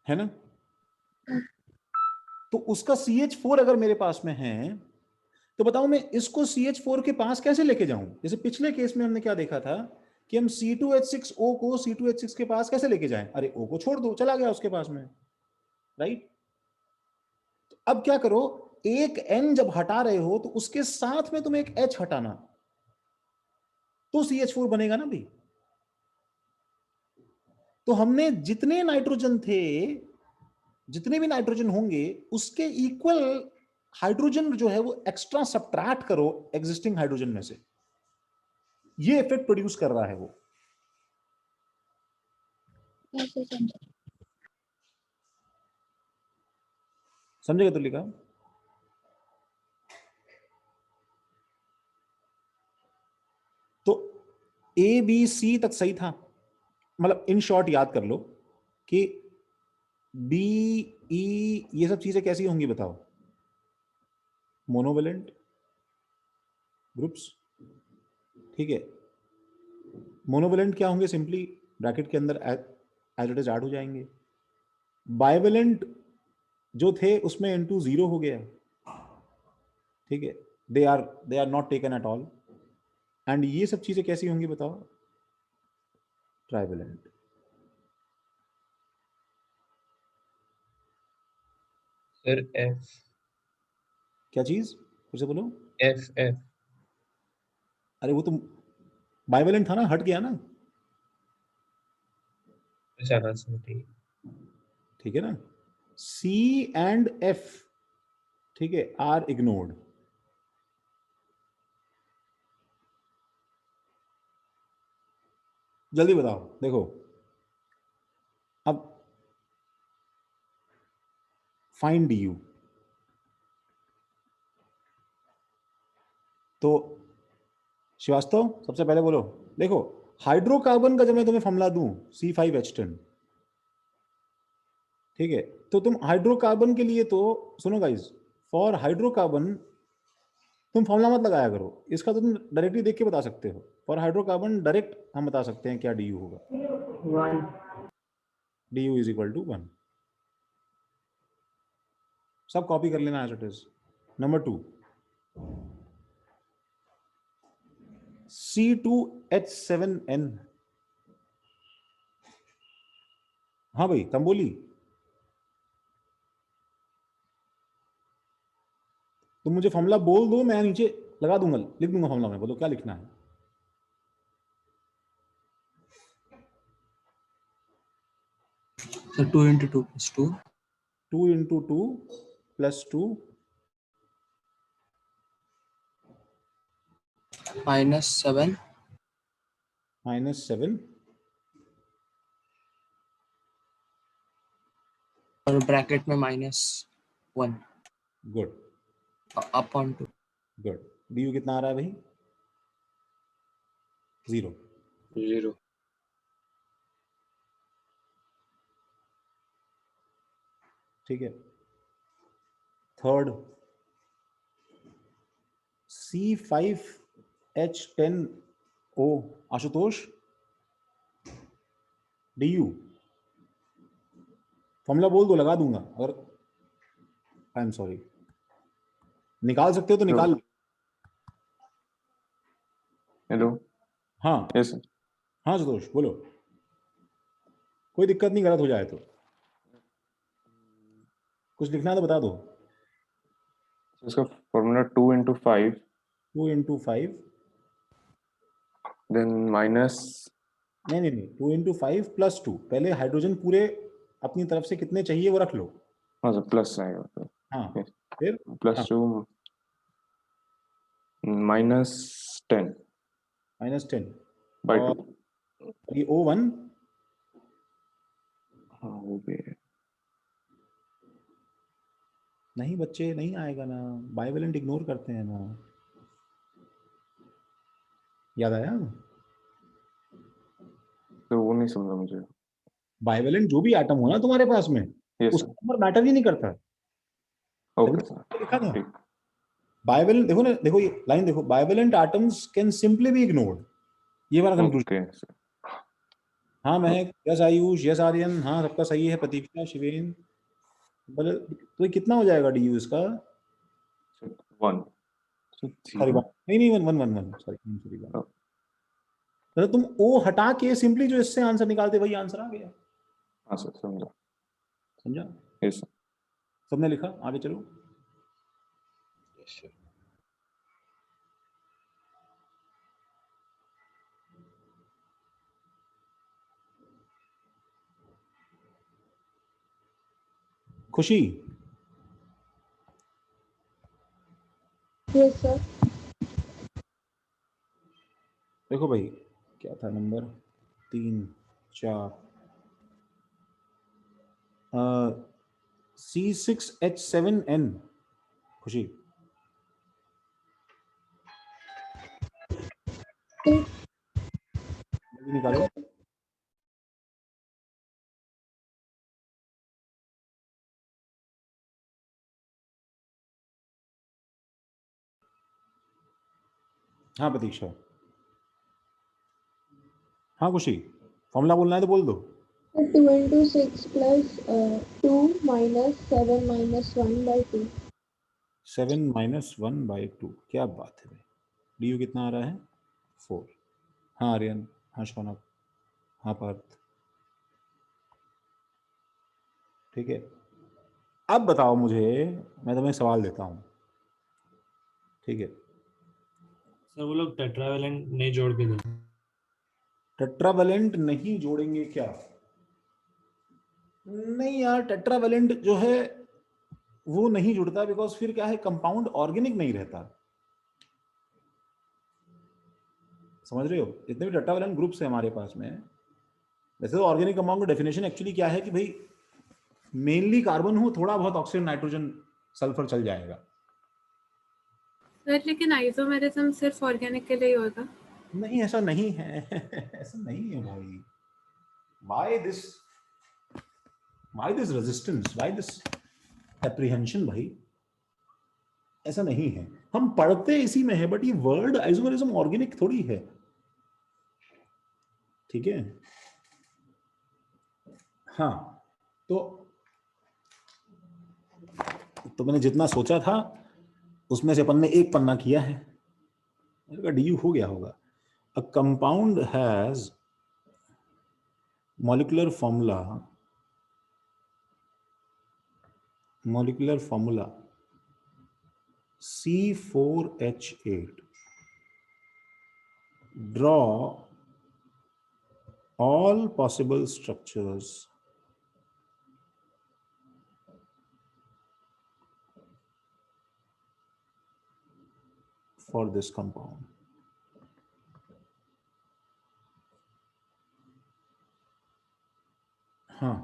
है ना? तो उसका CH4 अगर मेरे पास में है तो बताओ मैं इसको CH4 के पास कैसे लेके जाऊं। जैसे पिछले केस में हमने क्या देखा था कि हम C2H6O को C2H6 के पास कैसे लेके जाएं, अरे O को छोड़ दो, चला गया उसके पास में, राइट? तो अब क्या करो, एक N जब हटा रहे हो तो उसके साथ में तुम्हें एक H हटाना, तो CH4 बनेगा ना भाई। तो हमने जितने नाइट्रोजन थे, जितने भी नाइट्रोजन होंगे उसके इक्वल हाइड्रोजन जो है वो एक्स्ट्रा सबट्रैक्ट करो एग्जिस्टिंग हाइड्रोजन में से, ये इफेक्ट प्रोड्यूस कर रहा है वो। ऐसे समझा। समझेगा तुलिका? तो ABC तक सही था, मतलब इन शॉर्ट याद कर लो कि B E ये सब चीजें कैसी होंगी बताओ, मोनोवेलेंट ग्रुप्स, ठीक है। मोनोवेलेंट क्या होंगे, सिंपली ब्रैकेट के अंदर एज इट इज ऐड हो जाएंगे। बाइवेलेंट जो थे उसमें N2 0 हो गया, ठीक है, they are not taken at all. And ये सब चीजें कैसी होंगी बताओ? ट्राइवेलेंट। सर एफ क्या चीज? फिर से बोलो। एफ एफ अरे वो तो बाइवेलेंट था ना, हट गया ना। अच्छा हाँ सर ठीक ठीक है ना, सी एंड एफ, ठीक है, आर इग्नोर्ड। जल्दी बताओ, देखो अब फाइंड डी यू। तो श्रीवास्तव सबसे पहले बोलो, देखो हाइड्रोकार्बन का जब मैं तुम्हें फॉर्मूला दूं C5H10, ठीक है, तो तुम हाइड्रोकार्बन के लिए तो सुनो गाइस, फॉर हाइड्रोकार्बन तुम फॉर्मूला मत लगाया करो, इसका तो तुम डायरेक्टली देख के बता सकते हो। फॉर हाइड्रोकार्बन डायरेक्ट हम बता सकते हैं क्या डी यू होगा। 1 D U is equal to 1। सब कॉपी कर लेना as it is. Number 2, C2H7N। हाँ भाई तंबोली, तुम मुझे फॉर्मूला बोल दो, मैं नीचे लगा दूंगा, लिख दूंगा फॉर्मूला में, बोलो क्या लिखना है। So 2 into 2 plus 2 2 into 2 plus 2 minus 7 minus 7 और ब्रैकेट में -1 good upon 2। Good. D you कितना आ रहा है भाई? 0। 0 ठीक है। Third, C5H10O Ashutosh, D you formula बोल दो, लगा दूंगा। अगर आई एम सॉरी, निकाल सकते हो तो निकाल लो। हेलो। हाँ यस हाँ आशुतोष बोलो, कोई दिक्कत नहीं, गलत हो जाए तो कुछ लिखना है तो बता दो। इसका formula 2 into 5 2 into 5 then minus नहीं 2 into 5 plus 2। पहले हाइड्रोजन पूरे अपनी तरफ से कितने चाहिए वो रख लो। हाँ सर प्लस आएगा तो हाँ Yes. फिर प्लस 2 माइनस 10 -10 by और 2। ये O1 हाँ वो भी है। नहीं बच्चे, नहीं आएगा ना, बाइवेलेंट इग्नोर करते हैं ना, याद आया? तो वो नहीं समझा मुझे। बाइवेलेंट जो भी एटम हो ना तुम्हारे पास में, यस उसका सर नंबर मैटर ही नहीं करता। ओके सर लिखा था ठीक। बाइवेलेंट, देखो ना, देखो ये लाइन देखो, bivalent atoms can simply be ignored, ये वाला कंक्लूजन। ओके सर हाँ महक, यस आयुष, यस आर्यन, हाँ सबका सही है, प्रतीक्षा, शिवेन, बोले तो ये कितना हो जाएगा डी यू इसका? 1 सॉरी नहीं 1 सॉरी तो तुम ओ हटा के सिंपली जो इससे आंसर निकालते वही आंसर आ गया। हाँ सर समझा। समझा? यस सर सबने लिखा, आगे चलो। खुशी, Yes, sir. देखो भाई क्या था नंबर 3 4 C6H7N। खुशी जल्दी निकालो। हाँ प्रतीक्षा, हाँ खुशी, फॉर्मूला बोलना है तो बोल दो। 2 into 6 plus 2 minus 7 minus 1 by 2. 7 minus 1/2, क्या बात है भाई। डी यू कितना आ रहा है? 4। हाँ आर्यन, हाँ शौनक, हाँ पार्थ, ठीक है। अब बताओ मुझे, मैं तुम्हें सवाल देता हूँ, ठीक है। सर वो लोग टेट्रावेलेंट नहीं जोड़ के दें। टेट्रावेलेंट नहीं जोड़ेंगे क्या? नहीं यार, टेट्रावेलेंट जो है वो नहीं जुड़ता, बिकॉज फिर क्या है, कंपाउंड ऑर्गेनिक नहीं रहता। समझ रहे हो? जितने भी टेट्रावेलेंट ग्रुप्स है हमारे पास में, वैसे तो ऑर्गेनिक कंपाउंड का डेफिनेशन एक्चुअली क्या है कि भाई मेनली कार्बन हो, थोड़ा बहुत ऑक्सीजन, नाइट्रोजन, सल्फर चल जाएगा। सर लेकिन आइसोमेरिज्म सिर्फ ऑर्गेनिक के लिए ही होगा। नहीं ऐसा नहीं है ऐसा नहीं है भाई। Why this resistance, why this apprehension भाई? ऐसा नहीं है, हम पढ़ते इसी में है, बट ये वर्ड आइसोमेरिज्म ऑर्गेनिक थोड़ी है, ठीक है। हाँ तो मैंने जितना सोचा था उसमें से अपन ने एक पन्ना किया है, डीयू हो गया होगा। A compound has molecular formula C4H8. Draw all possible structures for this compound. हाँ,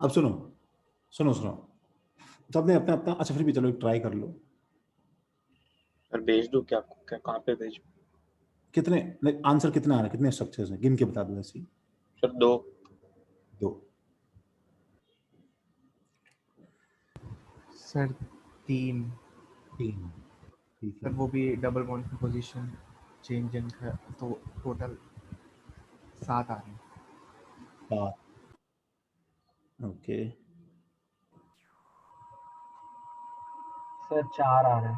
अब सुनो, सबने अपना अपना, अच्छा फिर भी चलो एक ट्राई कर लो। सर भेज दूं क्या आपको? क्या कहाँ पे भेजूं? कितने आंसर कितना आ रहा है, कितने स्ट्रक्चर्स हैं, गिन के बता दो ऐसे ही। सर 2। सर 3, ठीक सर है। वो भी डबल बॉन्ड की पोजीशन चेंज है, तो टोटल 7 आ रहे हैं। ओके, सर 4 आ रहा है।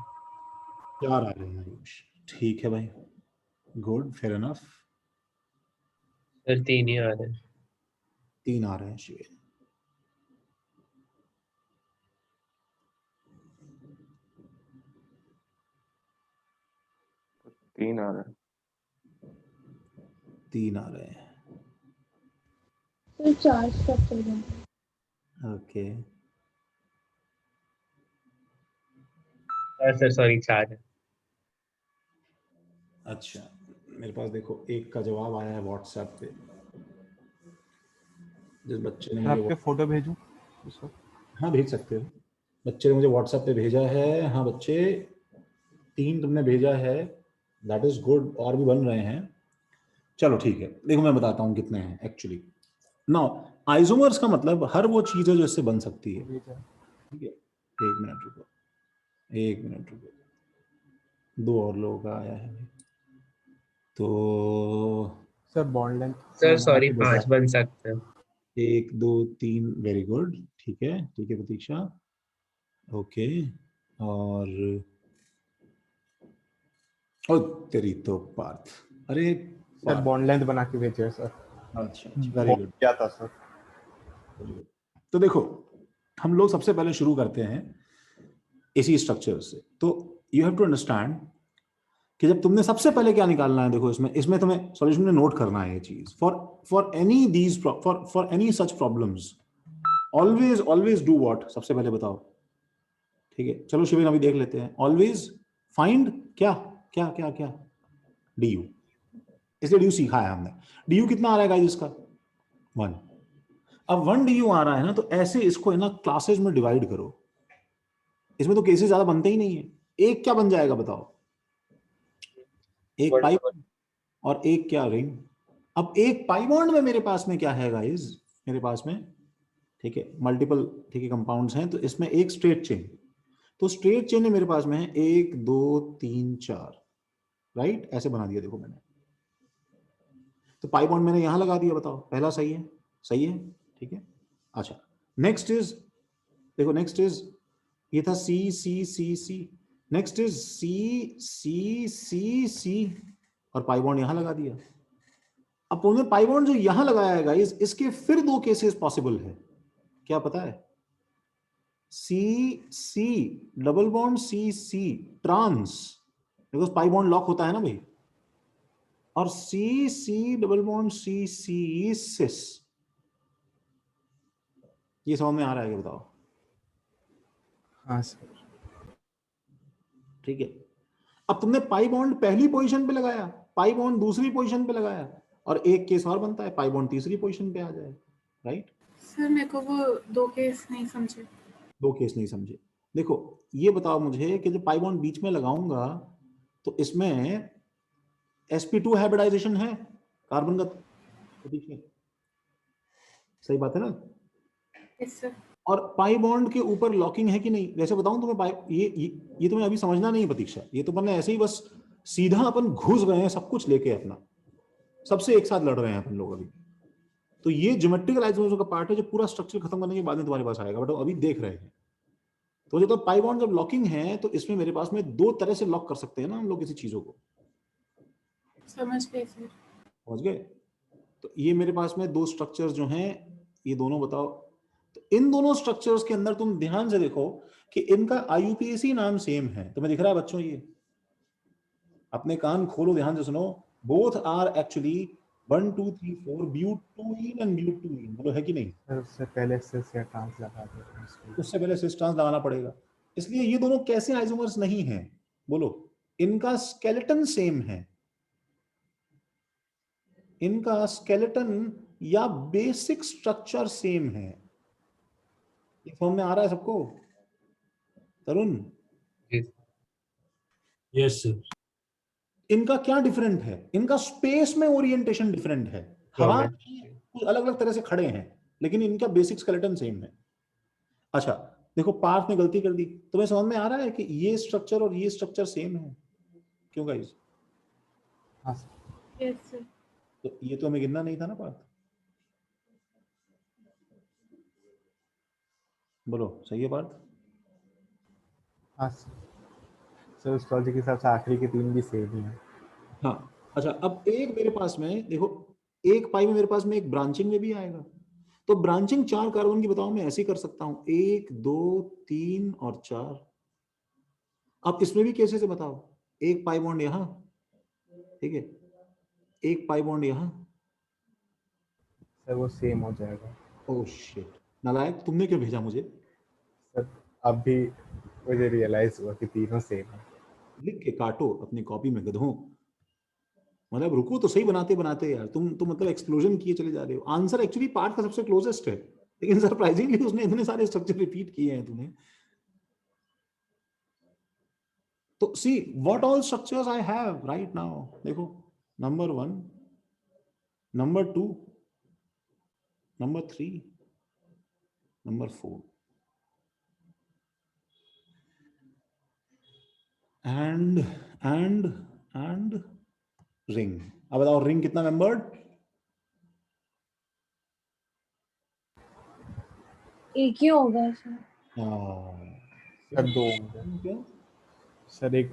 4 आ रहे हैं आयुष, ठीक है भाई, गुड, फेयर इनफ। सर 3 ही आ रहे हैं। 3 आ रहे हैं शिवेन। तीन आ रहा है। 3 आ रहे हैं, सर 4 स्ट्रक्चर हैं। ओके। सर सॉरी 4 है। अच्छा, मेरे पास देखो एक का जवाब आया है व्हाट्सएप पे, जिस बच्चे ने सर मुझे आपके फोटो भेजूं? हाँ भेज सकते हो, बच्चे ने मुझे व्हाट्सएप पे भेजा है। हाँ बच्चे, 3 तुमने भेजा है, दैट इज गुड, और भी बन रहे हैं। चलो ठीक है, देखो मैं बताता हूँ कितने हैं एक्चुअली। नाउ आइसोमर्स का मतलब हर वो चीज है जो इससे बन सकती है, ठीक है। 1 मिनट रुको, 1 मिनट रुको, 2 और लोगों का आया है, तो sir bond length sir sorry 5 बन सकते हैं। 1 2 3, वेरी गुड, ठीक है प्रतीक्षा, ओके। और तेरी तो पार्थ, अरे सर बॉन्ड लेंथ बना के भेजिए सर। अच्छा वेरी गुड, क्या था सर? तो देखो हम लोग सबसे पहले शुरू करते हैं इसी स्ट्रक्चर से। तो यू हैव टू अंडरस्टैंड कि जब तुमने सबसे पहले क्या निकालना है, देखो इसमें तुम्हें सॉल्यूशन में नोट करना है ये चीज, for any such problems always do what, सबसे पहले बताओ। ठीक है, चलो शिविर अभी देख लेते हैं। ऑलवेज फाइंड क्या क्या क्या क्या डी यू, इसलिए डी यू सीखा है हमने। डी यू कितना आ रहा है गाइस इसका 1। अब 1 डी यू आ रहा है ना, तो ऐसे इसको है ना क्लासेज में डिवाइड करो। इसमें तो केसेस ज्यादा बनते ही नहीं है। एक क्या बन जाएगा बताओ, एक पाई और एक क्या रिंग। अब एक पाई बॉन्ड में मेरे पास में क्या है गाइस, मेरे पास में ठीक है मल्टीपल ठीक है कंपाउंड्स हैं, तो इसमें एक स्ट्रेट चेन, तो स्ट्रेट चेन मेरे पास में है 1 2 3 4, राइट, ऐसे बना दिया देखो मैंने। तो पाई बॉन्ड मैंने यहां लगा दिया, बताओ पहला सही है, सही है, ठीक है। अच्छा नेक्स्ट इज, देखो नेक्स्ट इज ये था सी सी सी सी, नेक्स्ट इज सी सी सी सी और पाई बॉन्ड यहां लगा दिया। अब तुमने पाई बॉन्ड जो यहां लगाया है गाइस, इसके फिर 2 केसेस पॉसिबल है, क्या पता है, C C double bond C C trans, because pi bond lock होता है ना भाई, और सी सी डबल बॉन्ड सी सी सिस। ये समझ में आ रहा है क्या बताओ? हाँ सर। ठीक है, अब तुमने पाई बॉन्ड पहली पोजीशन पे लगाया, पाई बॉन्ड दूसरी पोजीशन पे लगाया, और एक केस और बनता है पाई बॉन्ड तीसरी पोजीशन पे आ जाए, राइट। सर मेरे को वो 2 केस नहीं समझे। 2 केस नहीं समझे, देखो ये बताओ मुझे कि जब पाई बॉन्ड बीच में लगाऊंगा तो इसमें sp2 हाइब्रिडाइजेशन है कार्बन का पीछे, सही बात है ना। Yes sir. और पाई बॉन्ड के ऊपर लॉकिंग है कि नहीं, वैसे बताऊं तुम्हें पाई ये तुम्हें अभी समझना नहीं है प्रतीक्षा, ये तो मैंने ऐसे ही बस सीधा अपन घुस गए हैं सब कुछ लेके, अपना सबसे एक साथ लड़ रहे हैं अपन लोग अभी। तो ये ज्योमेट्रिकल आइसोमर्स का पार्ट है जो पूरा स्ट्रक्चर खत्म करने के बाद में तुम्हारे पास आएगा, बट अभी देख रहे हैं। तो जब पाई बॉन्ड जब लॉकिंग है तो इसमें मेरे पास में 2 तरह से लॉक कर सकते हैं ना हम लोग किसी चीजों को, समझ गए सर। समझ गए। तो ये मेरे पास में 2 स्ट्रक्चर्स जो हैं, ये दोनों बताओ। तो इन दोनों स्ट्रक्चर्स के अंदर तुम ध्यान से देखो कि इनका IUPAC नाम सेम है, तुम्हें दिख रहा है बच्चों, ये अपने कान खोलो ध्यान से सुनो, बोथ आर एक्चुअली 1 2 3 4 ब्यूटूइन एंड ब्यूटूइन, बोलो है कि नहीं। सर उससे पहले सिस या ट्रांस लगा दो, उससे पहले सिस ट्रांस लगाना पड़ेगा, इसलिए ये दोनों कैसे आइसोमर्स नहीं हैं, बोलो, इनका स्केलेटन सेम है, इनका स्केलेटन या बेसिक स्ट्रक्चर सेम है। ये समझ में आ रहा है सबको? तरुण, यस सर। इनका क्या डिफरेंट है, इनका स्पेस में ओरिएंटेशन डिफरेंट है, हवा कुछ अलग अलग तरह से खड़े हैं, लेकिन इनका बेसिक स्केलेटन सेम है। अच्छा देखो पार्थ ने गलती कर दी, तुम्हें समझ में आ रहा है कि ये स्ट्रक्चर और ये स्ट्रक्चर सेम है, क्यों गाइस? हाँ सर। Yes sir. तो ये तो हमें गिनना नहीं था ना पार्थ, बोलो सही है पार्थ? हाँ सर उस लॉजिक के हिसाब से आखिरी के 3 भी सेम ही है। हाँ अच्छा, अब एक मेरे पास में देखो, एक पाई में मेरे पास में एक ब्रांचिंग में भी आएगा, तो ब्रांचिंग 4 कार्बन की बताओ, मैं ऐसे ही कर सकता हूं 1 2 3 और 4। अब इसमें भी कैसे से बताओ, एक पाई बॉन्ड यहां, ठीक है, एक पाई बॉन्ड यहां, सर वो सेम हो जाएगा। ओह शिट, नालायक, तुमने क्यों भेजा मुझे? सर अब भी मुझे रियलाइज हुआ कि तीनों सेम है। लिख के काटो अपनी कॉपी में गधों, मतलब रुको तो सही बनाते बनाते यार, तुम मतलब एक्सप्लोजन किए चले जा रहे हो। आंसर एक्चुअली पार्ट का सबसे क्लोजेस्ट है, लेकिन सरप्राइजिंगली उसने इतने सारे स्ट्रक्चर रिपीट किए हैं तूने। तो see what all structures I have right now, देखो number 1, number 2, number 3, number 4 and ring. अब बताओ रिंग कितना मेंबर्ड? एक ही होगा सर। सर 2 होंगे। क्या? सर एक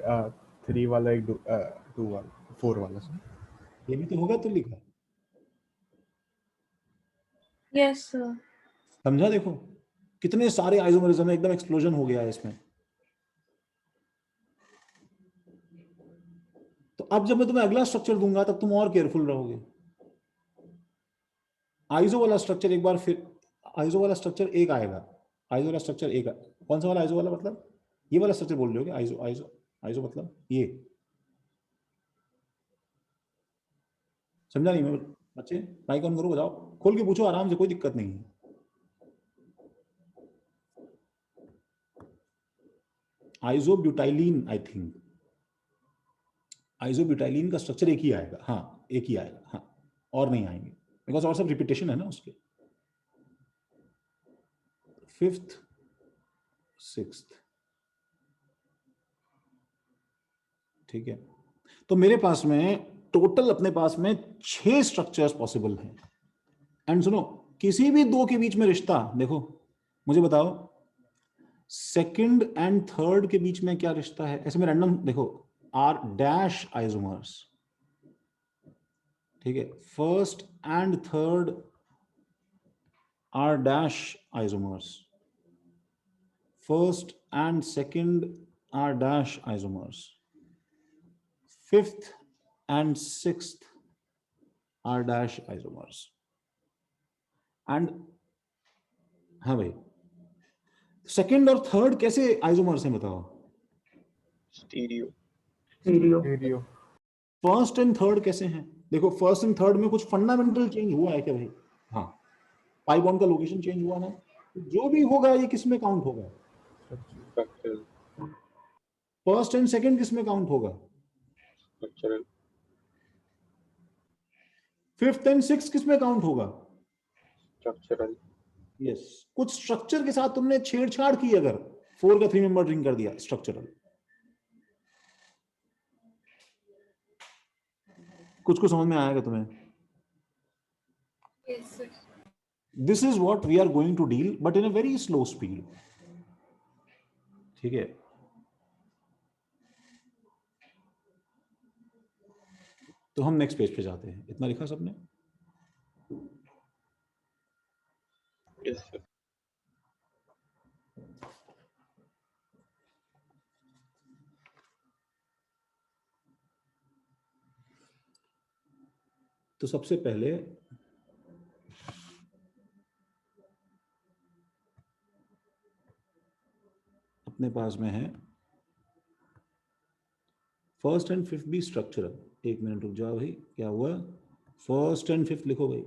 3 वाला, एक 2 वाला, 4 वाला सर। ये भी तो होगा, तो लिखा यस सर। समझा, देखो कितने सारे आइसोमरिज्म, एकदम एक्सप्लोजन हो गया है इसमें। तो अब जब मैं तुम्हें अगला स्ट्रक्चर दूंगा तब तुम और केयरफुल रहोगे। आइसो वाला स्ट्रक्चर एक बार फिर, आइसो वाला स्ट्रक्चर एक आएगा, आइसो वाला स्ट्रक्चर एक, कौन सा वाला आइसो वाला, मतलब ये वाला स्ट्रक्चर बोल रहे हो क्या? आइसो आइसो आइसो मतलब ये, समझा नहीं मैं? बच्चे माइक ऑन करो, बताओ, खोल के पूछो आराम से, कोई दिक्कत नहीं है। आइसोब्यूटाइलिन, आई थिंक आइसोब्यूटाइलिन का स्ट्रक्चर एक ही आएगा, हाँ एक ही आएगा, हाँ और नहीं आएंगे, बिकॉज और सब रिपीटेशन है ना उसके। 5th 6th, ठीक है। तो मेरे पास में टोटल, अपने पास में 6 स्ट्रक्चर्स पॉसिबल हैं। एंड सुनो, किसी भी दो के बीच में रिश्ता देखो, मुझे बताओ सेकंड एंड थर्ड के बीच में क्या रिश्ता है? ऐसे में रैंडम देखो, आर डैश आइसोमर्स, ठीक है। First and third are dash isomers, first and second are dash isomers, 5th and 6th are dash isomers. And हाँ भाई, सेकंड और थर्ड कैसे आइसोमर्स हैं बताओ? Stereo. Stereo. First and third कैसे हैं? देखो फर्स्ट एंड थर्ड में कुछ फंडामेंटल चेंज हुआ है क्या भाई? हाँ, पाई बॉन्ड का लोकेशन चेंज हुआ ना, जो भी होगा ये किस में काउंट होगा? स्ट्रक्चरल। फर्स्ट एंड सेकंड किस में काउंट होगा? स्ट्रक्चरल। 5th एंड 6th किस में काउंट होगा? स्ट्रक्चरल। यस, कुछ स्ट्रक्चर के साथ तुमने छेड़छाड़ की, अगर 4 का 3 मेंबर रिंग कर दिया, स्ट्रक्चरल। कुछ समझ में आएगा तुम्हें? Yes, sir. This is what we are going to deal, but in a very slow speed. ठीक है, तो हम नेक्स्ट पेज पे जाते हैं। इतना लिखा सबने? Yes sir. तो सबसे पहले अपने पास में है फर्स्ट एंड फिफ्थ भी स्ट्रक्चरल। एक मिनट रुक जाओ भाई, क्या हुआ? फर्स्ट एंड फिफ्थ लिखो भाई।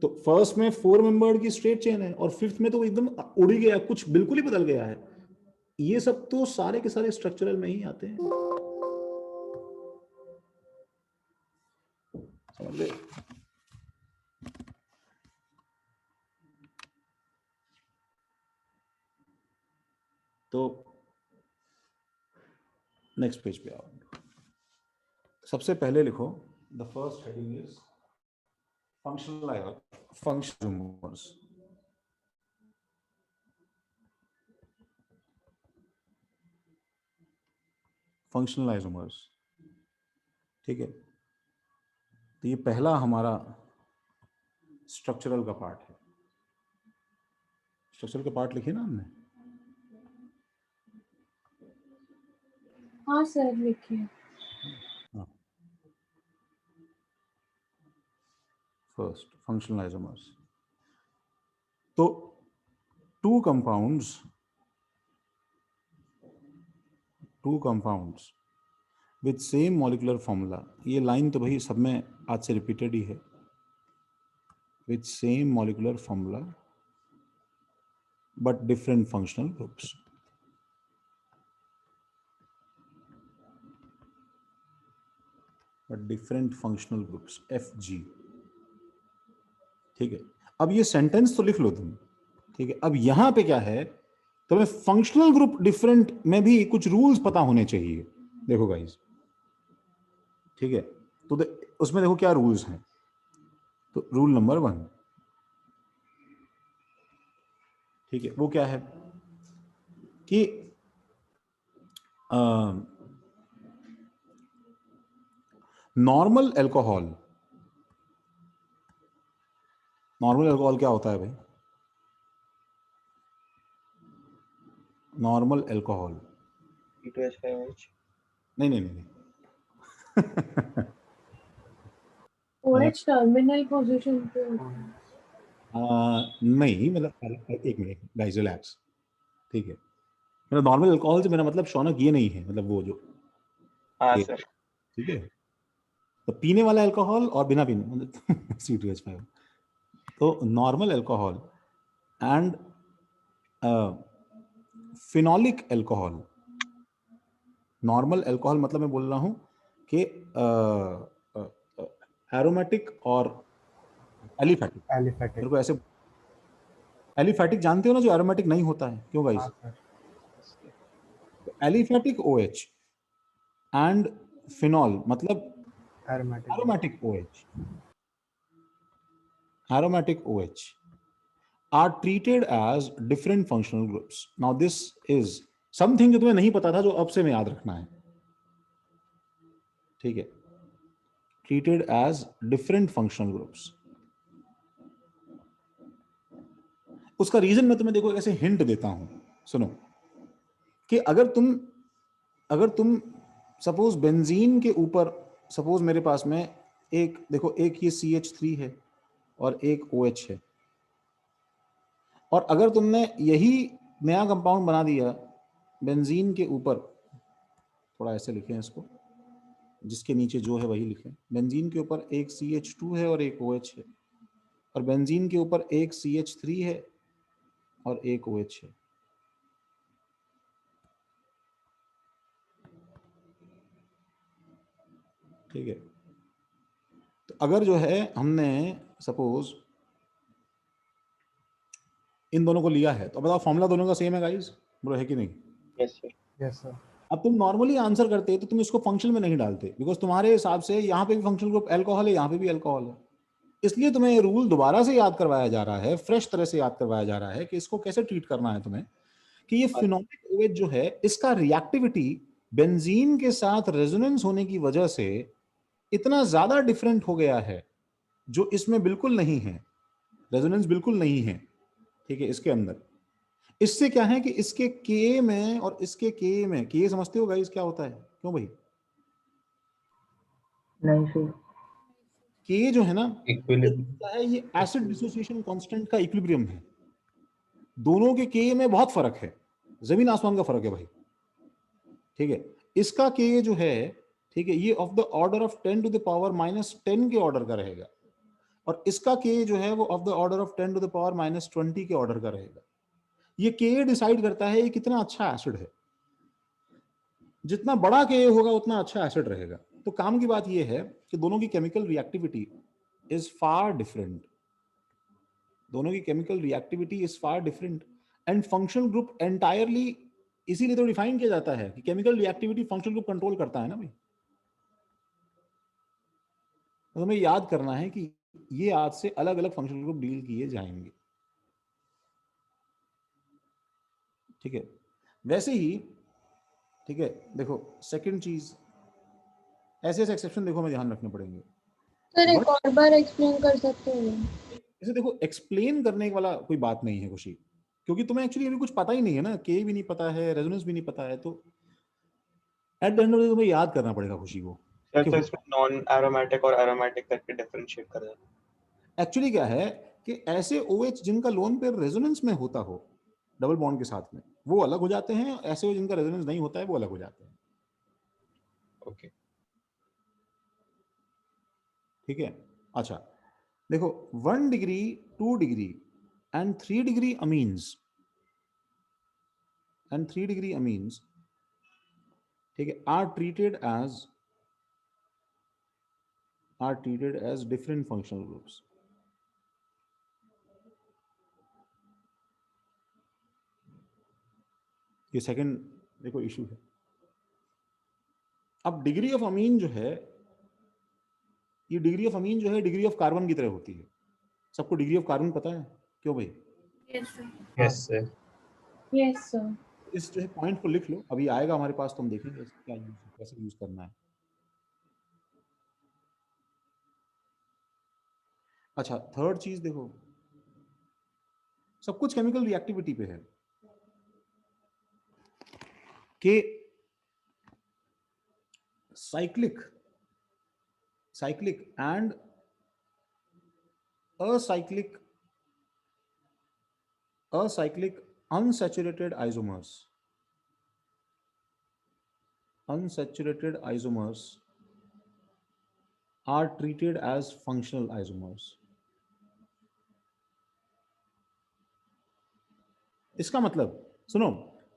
तो फर्स्ट में 4 मेंबर्ड की स्ट्रेट चेन है, और फिफ्थ में तो एकदम उड़ ही गया, कुछ बिल्कुल ही बदल गया है। ये सब तो सारे के सारे स्ट्रक्चरल में ही आते हैं, समझ गए? तो नेक्स्ट पेज पे आओ। सबसे पहले लिखो, the first heading is functional isomers, ठीक है। तो ये पहला हमारा स्ट्रक्चरल का पार्ट है। स्ट्रक्चरल का पार्ट लिखे ना हमने? हाँ सर, लिखिए। First functional isomers. तो two compounds with same molecular formula, ये लाइन तो भाई सब में आज से रिपीटेड ही है, with same molecular formula but different functional groups. But different functional groups, FG, ठीक है। अब ये सेंटेंस तो लिख लो तुम, ठीक है। अब यहां पे क्या है, तुम्हें फंक्शनल ग्रुप डिफरेंट में भी कुछ रूल्स पता होने चाहिए। देखो गाइस, ठीक है, तो उसमें देखो क्या रूल्स हैं। तो रूल नंबर 1, ठीक है, वो क्या है कि नॉर्मल अल्कोहल क्या होता है भाई? Normal alcohol C2H5OH। नहीं नहीं नहीं OH टर्मिनल पोजीशन पे नहीं, मतलब एक मिनट गाइस, रिलैक्स, ठीक है। मेरा नॉर्मल अल्कोहल से मेरा मतलब शौनक ये नहीं है, मतलब वो जो हाँ कि- सर। ठीक है, तो पीने वाला अल्कोहल और बिना पीने मतलब C2H5। तो normal alcohol and phenolic alcohol, normal alcohol मतलब मैं बोल रहा हूँ कि एरोमेटिक और एलिफैटिक। एलिफैटिक। मेरे को ऐसे, एलिफैटिक जानते हो ना, जो एरोमेटिक नहीं होता है, क्यों गाइस? हाँ sir. Aliphatic OH and phenol मतलब aromatic. aromatic OH are treated as different functional groups. Now this is something जो तुम्हें नहीं पता था, जो अब से में याद रखना है, ठीक है। Treated as different functional groups. उसका रीजन मैं तुम्हें देखो ऐसे हिंट देता हूं, सुनो, कि अगर तुम सपोज बेंजीन के ऊपर, सपोज मेरे पास में एक देखो, एक ये CH3 है और एक OH है, और अगर तुमने यही नया कंपाउंड बना दिया बेंजीन के ऊपर, थोड़ा ऐसे लिखें इसको, जिसके नीचे जो है वही लिखें, बेंजीन के ऊपर एक CH2 है और एक OH है, और बेंजीन के ऊपर एक CH3 है और एक OH है। ठीक है, तो अगर जो है हमने सपोज इन दोनों को लिया है, तो बताओ फॉर्मूला दोनों का सेम है गाइस, बोलो है कि नहीं? Yes sir. Yes sir. अब तुम नॉर्मली आंसर करते तो तुम इसको फंक्शन में नहीं डालते, बिकॉज तुम्हारे हिसाब से यहाँ पे भी फंक्शनल ग्रुप अल्कोहल है, यहाँ पे भी अल्कोहल है। इसलिए तुम्हें ये रूल दोबारा से याद करवाया जा रहा है, फ्रेश तरह से याद करवाया जा रहा है कि इसको कैसे ट्रीट करना है तुम्हें, कि ये फिनोलिक OH जो है, इसका रिएक्टिविटी बेंजीन के साथ रेजोनेंस होने की वजह से इतना ज्यादा डिफरेंट हो गया है, जो इसमें बिल्कुल नहीं है, रेजोनेंस बिल्कुल नहीं है, ठीक है, इसके अंदर। इससे क्या है कि इसके के में और इसके के में, के समझते हो गाइस क्या होता है? क्यों भाई? नहीं सर। के जो है ना, इक्विलिब्रियम। क्या है, ये एसिड डिसोसिएशन कांस्टेंट का इक्विलिब्रियम है। दोनों के के में बहुत फर्क है, जमीन आसमान का फर्क है भाई, ठीक है। इसका के जो है, ठीक है, ये of the order of 10 to the power -10 के ऑर्डर का रहेगा, और इसका के जो है वो of the order of 10 to the power -20 के ऑर्डर का रहेगा। ये के डिसाइड करता है ये कितना अच्छा एसिड है, जितना बड़ा के होगा उतना अच्छा एसिड रहेगा। तो काम की बात ये है कि दोनों की chemical reactivity is far different, दोनों की chemical reactivity is far different, and functional group entirely इसीलिए तो डिफाइन किया जाता है कि chemical reactivity functional group control करता है ना भाई। तो हमें याद करना है कि ये आज से अलग अलग फंक्शनल ग्रुप डील किए जाएंगे, ठीक है। वैसे ही, ठीक है, देखो सेकंड चीज, ऐसे ऐसे एक्सेप्शन देखो हमें ध्यान रखने पड़ेंगे। सर एक और बार एक्सप्लेन कर सकते हो? ऐसे देखो, एक्सप्लेन करने वाला कोई बात नहीं है खुशी, क्योंकि तुम्हें एक्चुअली अभी कुछ पता ही नहीं है ना, के भी नहीं पता है, रेजोनेंस भी नहीं पता है, तो at the end of the day तुम्हें याद करना पड़ेगा खुशी को। सर तो इसमें नॉन एरोमेटिक और एरोमेटिक करके डिफरेंशिएट कर देना। एक्चुअली क्या है कि ऐसे OH जिनका लोन पेयर रेजोनेंस में होता हो डबल बॉन्ड के साथ में, वो अलग हो जाते हैं, ऐसे जिनका रेजोनेंस नहीं होता है वो अलग हो जाते हैं, ओके। ठीक है। अच्छा देखो, 1 degree 2 degree and 3 degree amines ठीक है, are treated as different functional groups. ये सेकंड देखो इशू है। अब डिग्री ऑफ अमीन जो है, ये डिग्री ऑफ अमीन जो है डिग्री ऑफ कार्बन की तरह होती है। सबको डिग्री ऑफ कार्बन पता है? क्यों भाई? Yes sir. Yes sir. Yes sir. इस जो है पॉइंट को लिख लो, अभी आएगा हमारे पास तो हम देखेंगे क्या यूज, कैसे यूज करना है। अच्छा थर्ड चीज देखो, सब कुछ केमिकल रिएक्टिविटी पे है कि cyclic and acyclic unsaturated isomers are treated as functional isomers. इसका मतलब सुनो,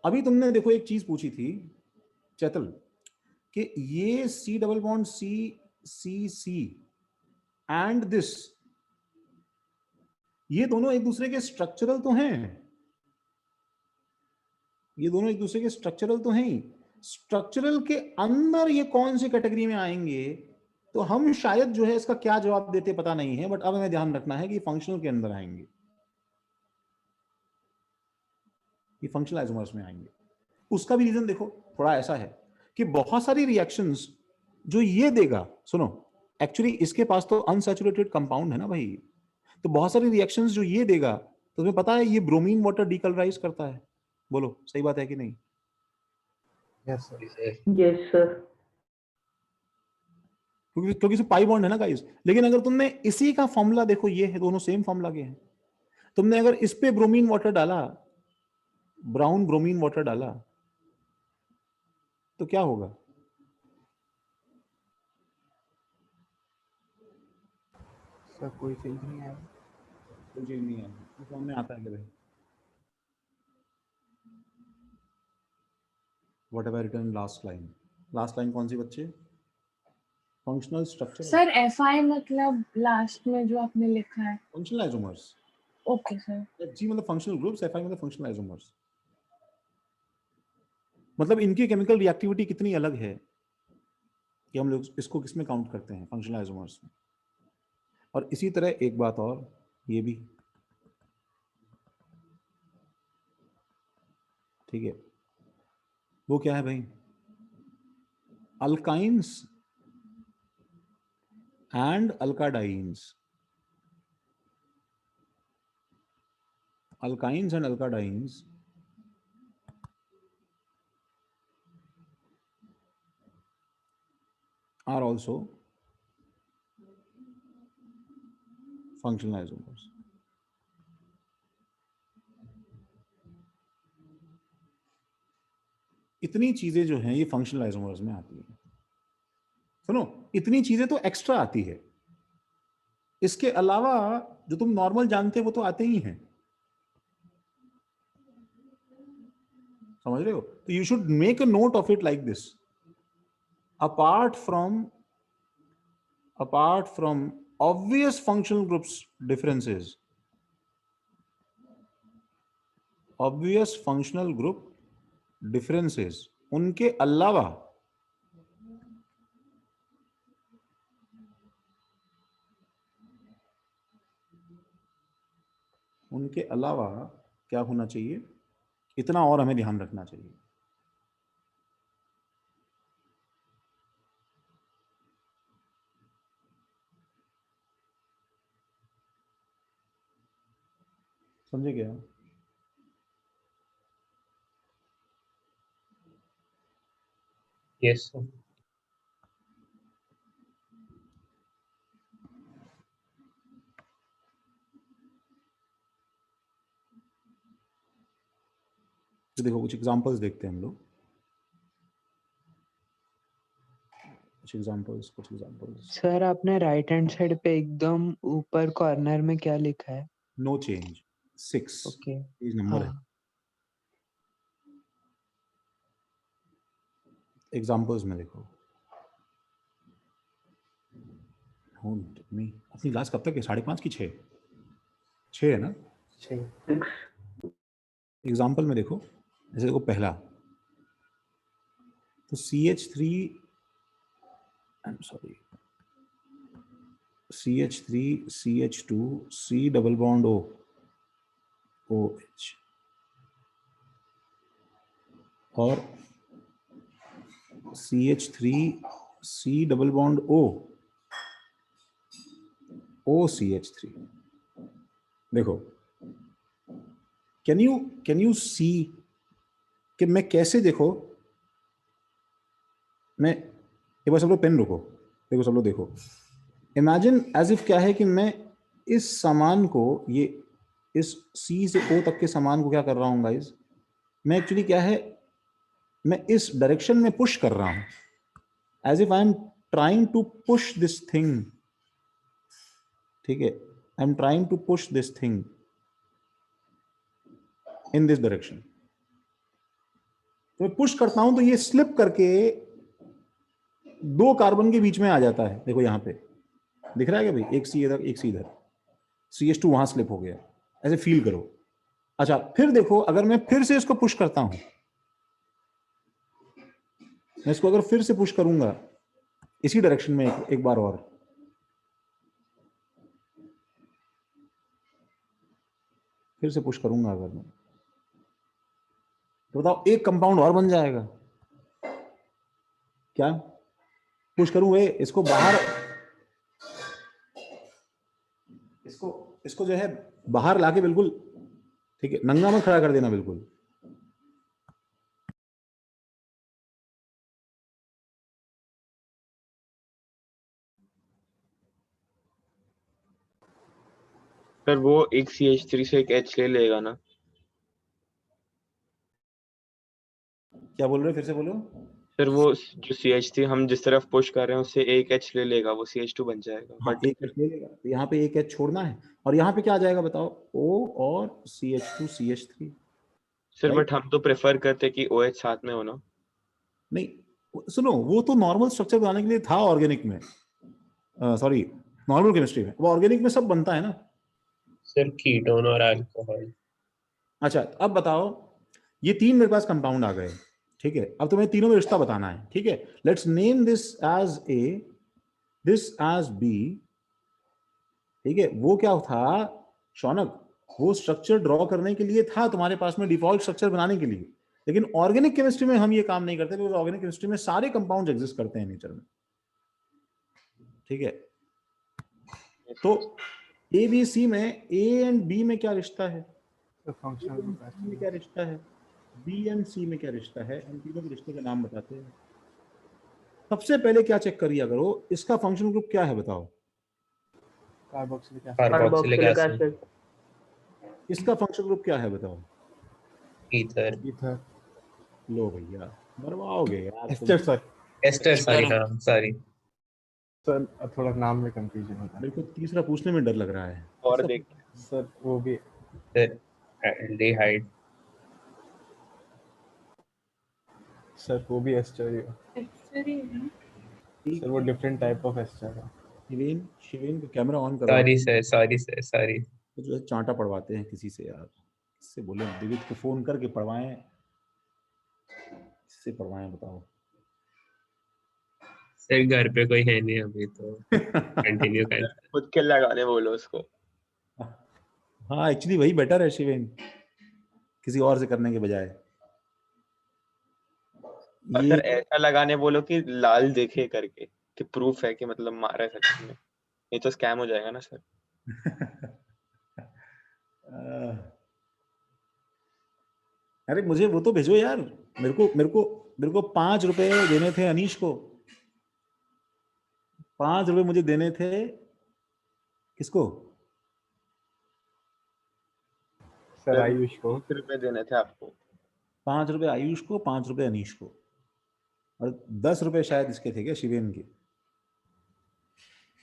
अभी तुमने देखो एक चीज पूछी थी चैतल कि ये C double bond C and this, ये दोनों एक दूसरे के स्ट्रक्चरल तो हैं, ये दोनों एक दूसरे के स्ट्रक्चरल तो हैं ही। स्ट्रक्चरल के अंदर ये कौन सी कैटेगरी में आएंगे, तो हम शायद जो है इसका क्या जवाब देते पता नहीं है, बट अब हमें ध्यान रखना है कि फंक्शनल के अंदर आएंगे, ये फंक्शनल आइसोमर्स में आएंगे। उसका भी रीजन देखो थोड़ा ऐसा है कि बहुत सारी रिएक्शंस जो ये देगा, सुनो एक्चुअली इसके पास तो अनसैचुरेटेड कंपाउंड है ना भाई, तो बहुत सारी रिएक्शंस जो ये देगा, तो तुम्हें पता है ये ब्रोमीन वाटर डीकलराइज करता है, बोलो सही बात है कि नहीं? Yes sir. Yes, sir. क्योंकि इसमें पाई बॉन्ड है ना गाइस। लेकिन अगर तुमने इसी का फॉर्मूला देखो, ये है दोनों सेम फॉर्मूला के हैं, तुमने अगर इस पे ब्रोमीन वाटर डाला, ब्राउन ब्रोमीन वाटर डाला, तो क्या होगा? सर कोई चेंज नहीं आया। कोई चेंज नहीं है, तो फॉर्म में आता है कि भाई whatever written last line कौन सी बच्चे? फंक्शनल स्ट्रक्चर सर FI मतलब लास्ट में जो आपने लिखा है। Functional isomers. Okay sir. G मतलब फंक्शनल ग्रुप्स, FI मतलब फंक्शनल आइसोमर्स। मतलब इनकी केमिकल रिएक्टिविटी कितनी अलग है कि हम लोग इसको किसमें काउंट करते हैं, फंक्शनल आइसोमर्स में। और इसी तरह एक बात और, ये भी ठीक है, वो क्या है भाई? Alkynes and alkadienes. Alkynes and alkadines are also functional isomers. इतनी चीजें जो हैं ये फंक्शनल आइसोमर्स में आती हैं। सुनो, इतनी चीजें तो एक्स्ट्रा आती है, इसके अलावा जो तुम नॉर्मल जानते हो वो तो आते ही हैं, समझ रहे हो? तो you should make a note of it like this, apart from obvious functional groups differences, obvious functional group differences, उनके अलावा क्या होना चाहिए, इतना और हमें ध्यान रखना चाहिए। समझे क्या? Yes sir. तो देखो कुछ एग्जांपल्स देखते हैं हम लोग, कुछ एग्जांपल्स। सर आपने राइट हैंड साइड पे एकदम ऊपर कॉर्नर में क्या लिखा है? No change 6 okay page number है। एग्जांपल्स में देखो, अपनी क्लास कब तक है? 5:30 की 6 है ना? 6 एग्जाम्पल में देखो, जैसे देखो पहला तो CH3 CH2 C double bond O OH और CH3 C double bond O OCH3। देखो, कैन यू सी कि मैं कैसे, देखो मैं एक बार सब लोग पेन रुको, देखो सब लोग देखो, इमेजिन एज इफ क्या है कि मैं इस सामान को, ये इस C से O तक के सामान को क्या कर रहा हूँ गाइस, मैं एक्चुअली क्या है, मैं इस डायरेक्शन में पुश कर रहा हूँ, as if I am trying to push this thing, ठीक है, I am trying to push this thing in this direction. तो मैं पुश करता हूं तो ये स्लिप करके 2 कार्बन के बीच में आ जाता है, देखो यहां पे दिख रहा है क्या भाई, एक C इधर एक C इधर, CH2 वहां स्लिप हो गया, ऐसे फील करो। अच्छा फिर देखो, अगर मैं फिर से इसको पुश करता हूं, मैं इसको अगर फिर से पुश करूंगा इसी डायरेक्शन में एक बार और, फिर से पुश करूंगा अगर मैं, तो बताओ एक कंपाउंड और बन जाएगा क्या? पुश करूं वे इसको बाहर, इसको जो है बाहर लाके बिल्कुल, ठीक है, नंगा मत खड़ा कर देना बिल्कुल। सर वो एक CH3 से एक H ले लेगा ना? क्या बोल रहे हो, फिर से बोलो। सर वो जो CH3 हम जिस तरफ पुश कर रहे हैं उससे एक H ले लेगा, वो CH2 बन जाएगा। हाँ, एक H ले लेगा, तो यहाँ पे एक H छोड़ना है, और यहाँ पे क्या आ जाएगा बताओ, O और CH2 CH3। सर बट हम तो प्रेफर करते कि OH साथ में हो ना। नहीं सुनो, वो तो नॉर्मल स्ट्रक्चर बनाने के लिए था ऑर्गेनिक में, सॉरी नॉर्मल केमिस्ट्री में, वो ऑर्गेनिक में सब बनता है ना सर कीटोन और अल्कोहल। अच्छा अब बताओ, ये 3 मेरे पास कंपाउंड आ गए, ठीक है, अब तुम्हें तीनों में रिश्ता बताना है, ठीक है, let's name this as A, this as B, ठीक है। वो क्या था शौनक, वो स्ट्रक्चर ड्रॉ करने के लिए था तुम्हारे पास में, डिफॉल्ट स्ट्रक्चर बनाने के लिए, लेकिन ऑर्गेनिक केमिस्ट्री में हम ये काम नहीं करते, बिकॉज ऑर्गेनिक केमिस्ट्री में सारे कंपाउंड्स एग्जिस्ट करते हैं नेचर में, ठीक है। तो A B C में A एंड B में क्या रिश्ता है, फंक्शनल में क्या रिश्ता है, B एंड C में क्या रिश्ता है, इन तीनों के रिश्ते का नाम बताते हैं। सबसे पहले क्या चेक करिए करो, इसका फंक्शनल ग्रुप क्या है बताओ, कार्बोक्सिलिक एसिड। इसका फंक्शनल ग्रुप क्या है बताओ, ईथर। ईथर। लो भैया मरवाओगे यार एस्टर सर। एस्टर सॉरी, हाँ सॉरी सर थोड़ा नाम में कंफ्यूजन होता है। मेरे को तीसरा पूछने में डर लग रहा है। और देख सर वो भी एल्डिहाइड। सर वो भी एस्टर ही है। सर वो डिफरेंट टाइप ऑफ एस्टर है। शिवेन का कैमरा ऑन करो। Sorry sir sorry. तो जो है चांटा पढ़वाते हैं किसी से यार, इससे बोले दिवित को फोन करके पढ़वाएं, इससे पढ़वाएं बताओ। सर घर पे कोई है नहीं अभी तो कंटिन्यू कर। खुद के लगाने बोलो उसको। हाँ एक्चुअली वही बेटर है शिवेन, किसी और से करने के बजाय। ये सर ऐसा लगाने बोलो कि लाल देखे करके, कि प्रूफ है कि मतलब मारा है सच में, ये तो स्कैम हो जाएगा ना सर। अरे मुझे वो तो भेजो यार, मेरे को 5 रुपए देने थे अनीश को, 5 रुपए मुझे देने थे। किसको? सर आयुष को। 20 रुपए देने थे आपको। 5 रुपए आयुष को, 5 रुपए अनीश को, और 10 रुपए शायद इसके थे क्या शिवेन के?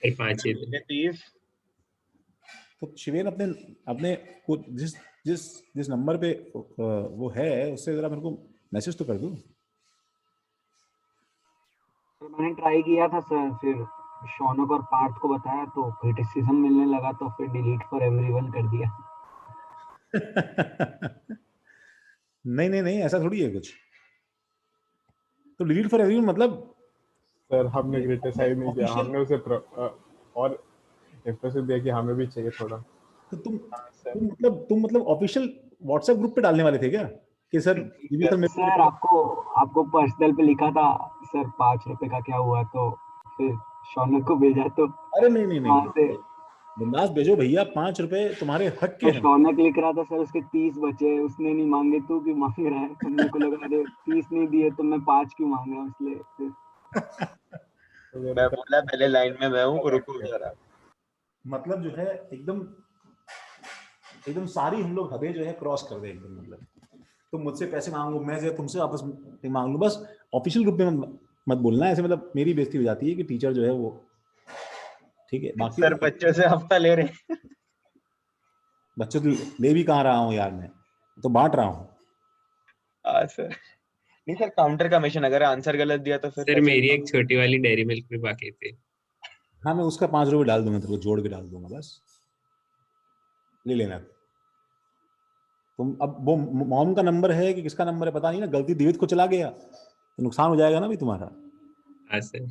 5 ही थे। 30। तो शिवेन अपने को जिस नंबर पे वो है उससे जरा मेरे को मैसेज तो कर दो। मैंने ट्राई किया था सर, फिर शौनक और पार्थ को बताया तो क्रिटिसिज्म मिलने लगा, तो फिर डिलीट फॉर एवरीवन कर दिया। नहीं ऐसा थोड़ी है कुछ। तो डिलीट फॉर एवरीवन मतलब सर हमने क्रिटिसाइज नहीं किया, हमने उसे और एम्फेसिस दिया कि हमें भी चाहिए थोड़ा। तो तुम मतलब ऑफिशियल व्हाट्सएप ग्रुप पे डालने वाले थे क्या कि सर सर आपको पर्सनल पे लिखा था सर 5 रुपए का क्या हुआ, तो फिर शौनक को भेजा तो अरे नहीं बिंदास भेजो भैया, 5 रुपए तुम्हारे हक के हैं। शौनक लिख रहा था सर उसके 30 बचे, उसने नहीं मांगे तो क्यों मांग रहा है, तो मेरे को लगा अरे 30 नहीं दिए तो मैं 5 क्यों मांग रहा हूँ, इसलिए मैं बोला पहले लाइन में मैं हूँ, रुको जरा। मतलब जो है एकदम एकदम सारी हम लोग हदें जो है क्रॉस कर दे एकदम। मतलब तुम मुझसे पैसे मांगो, मैं जो है तुमसे आपस में मांग लूं, बस ऑफिशियल ग्रुप में मत बोलना ऐसे, मतलब मेरी बेइज्जती हो जाती है कि टीचर जो है वो, ठीक है। बाकी सर बच्चों से हफ्ता ले रहे हैं। बच्चों तो ले भी कहाँ रहा हूँ यार, मैं तो बांट रहा हूँ। हाँ सर, नहीं सर काउंटर का मिशन, अगर आंसर गलत दिया तो फिर सर मेरी एक छोटी वाली डेयरी मिल्क भी बाकी थी। हाँ मैं उसका 5 रुपये डाल दूंगा, तेरे को जोड़ के डाल दूंगा, बस ले लेना तुम। अब वो मॉम का नंबर है कि किसका नंबर है पता नहीं ना, गलती दिवित को चला गया तो नुकसान हो जाएगा ना भाई तुम्हारा। हाँ सर।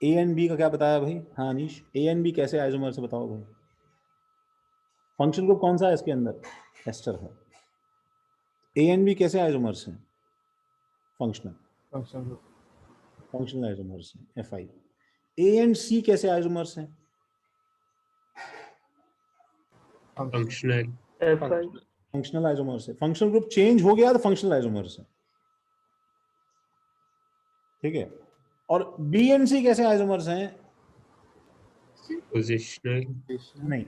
ए एंड बी का क्या बताया भाई? हाँ अनीश, ए एंड बी कैसे आइसोमर से बताओ भाई। फंक्शन ग्रुप कौन सा है इसके अंदर? एस्टर है। ए एंड बी कैसे आइसोमर्स हैं? फंक्शनल फंक्शनल आइसोमर्स हैं, एफ आई। ए एंड सी कैसे आइसोमर्स हैं? फंक्शनल फंक्शनल आइसोमर्स है। फंक्शनल ग्रुप चेंज हो गया तो फंक्शनल आइसोमर्स है, ठीक है। और बी एंड सी कैसे आइसोमर्स हैं? पोजिशनल नहीं,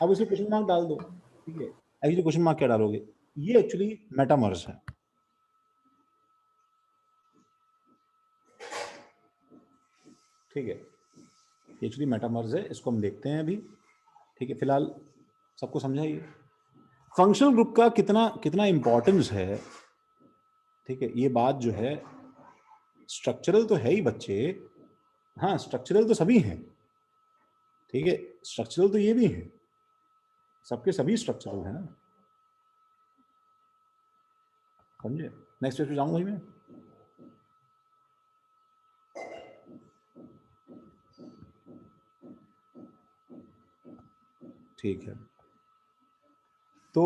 अब इसमें क्वेश्चन मार्क डाल दो, ठीक है। एक्चुअली क्वेश्चन मार्क क्या डालोगे? ये एक्चुअली मेटामर्स है, ठीक है। एक्चुअली मेटामर्स है, इसको हम देखते हैं अभी, ठीक है। फिलहाल सबको समझाइए फंक्शनल ग्रुप का कितना कितना इंपॉर्टेंस है, ठीक है। ये बात जो है स्ट्रक्चरल तो है ही बच्चे, हाँ स्ट्रक्चरल तो सभी हैं, ठीक है। स्ट्रक्चरल तो ये भी है, सबके सभी स्ट्रक्चरल है ना, समझे। नेक्स्ट पेज पे जाऊंगा मैं। ठीक है, तो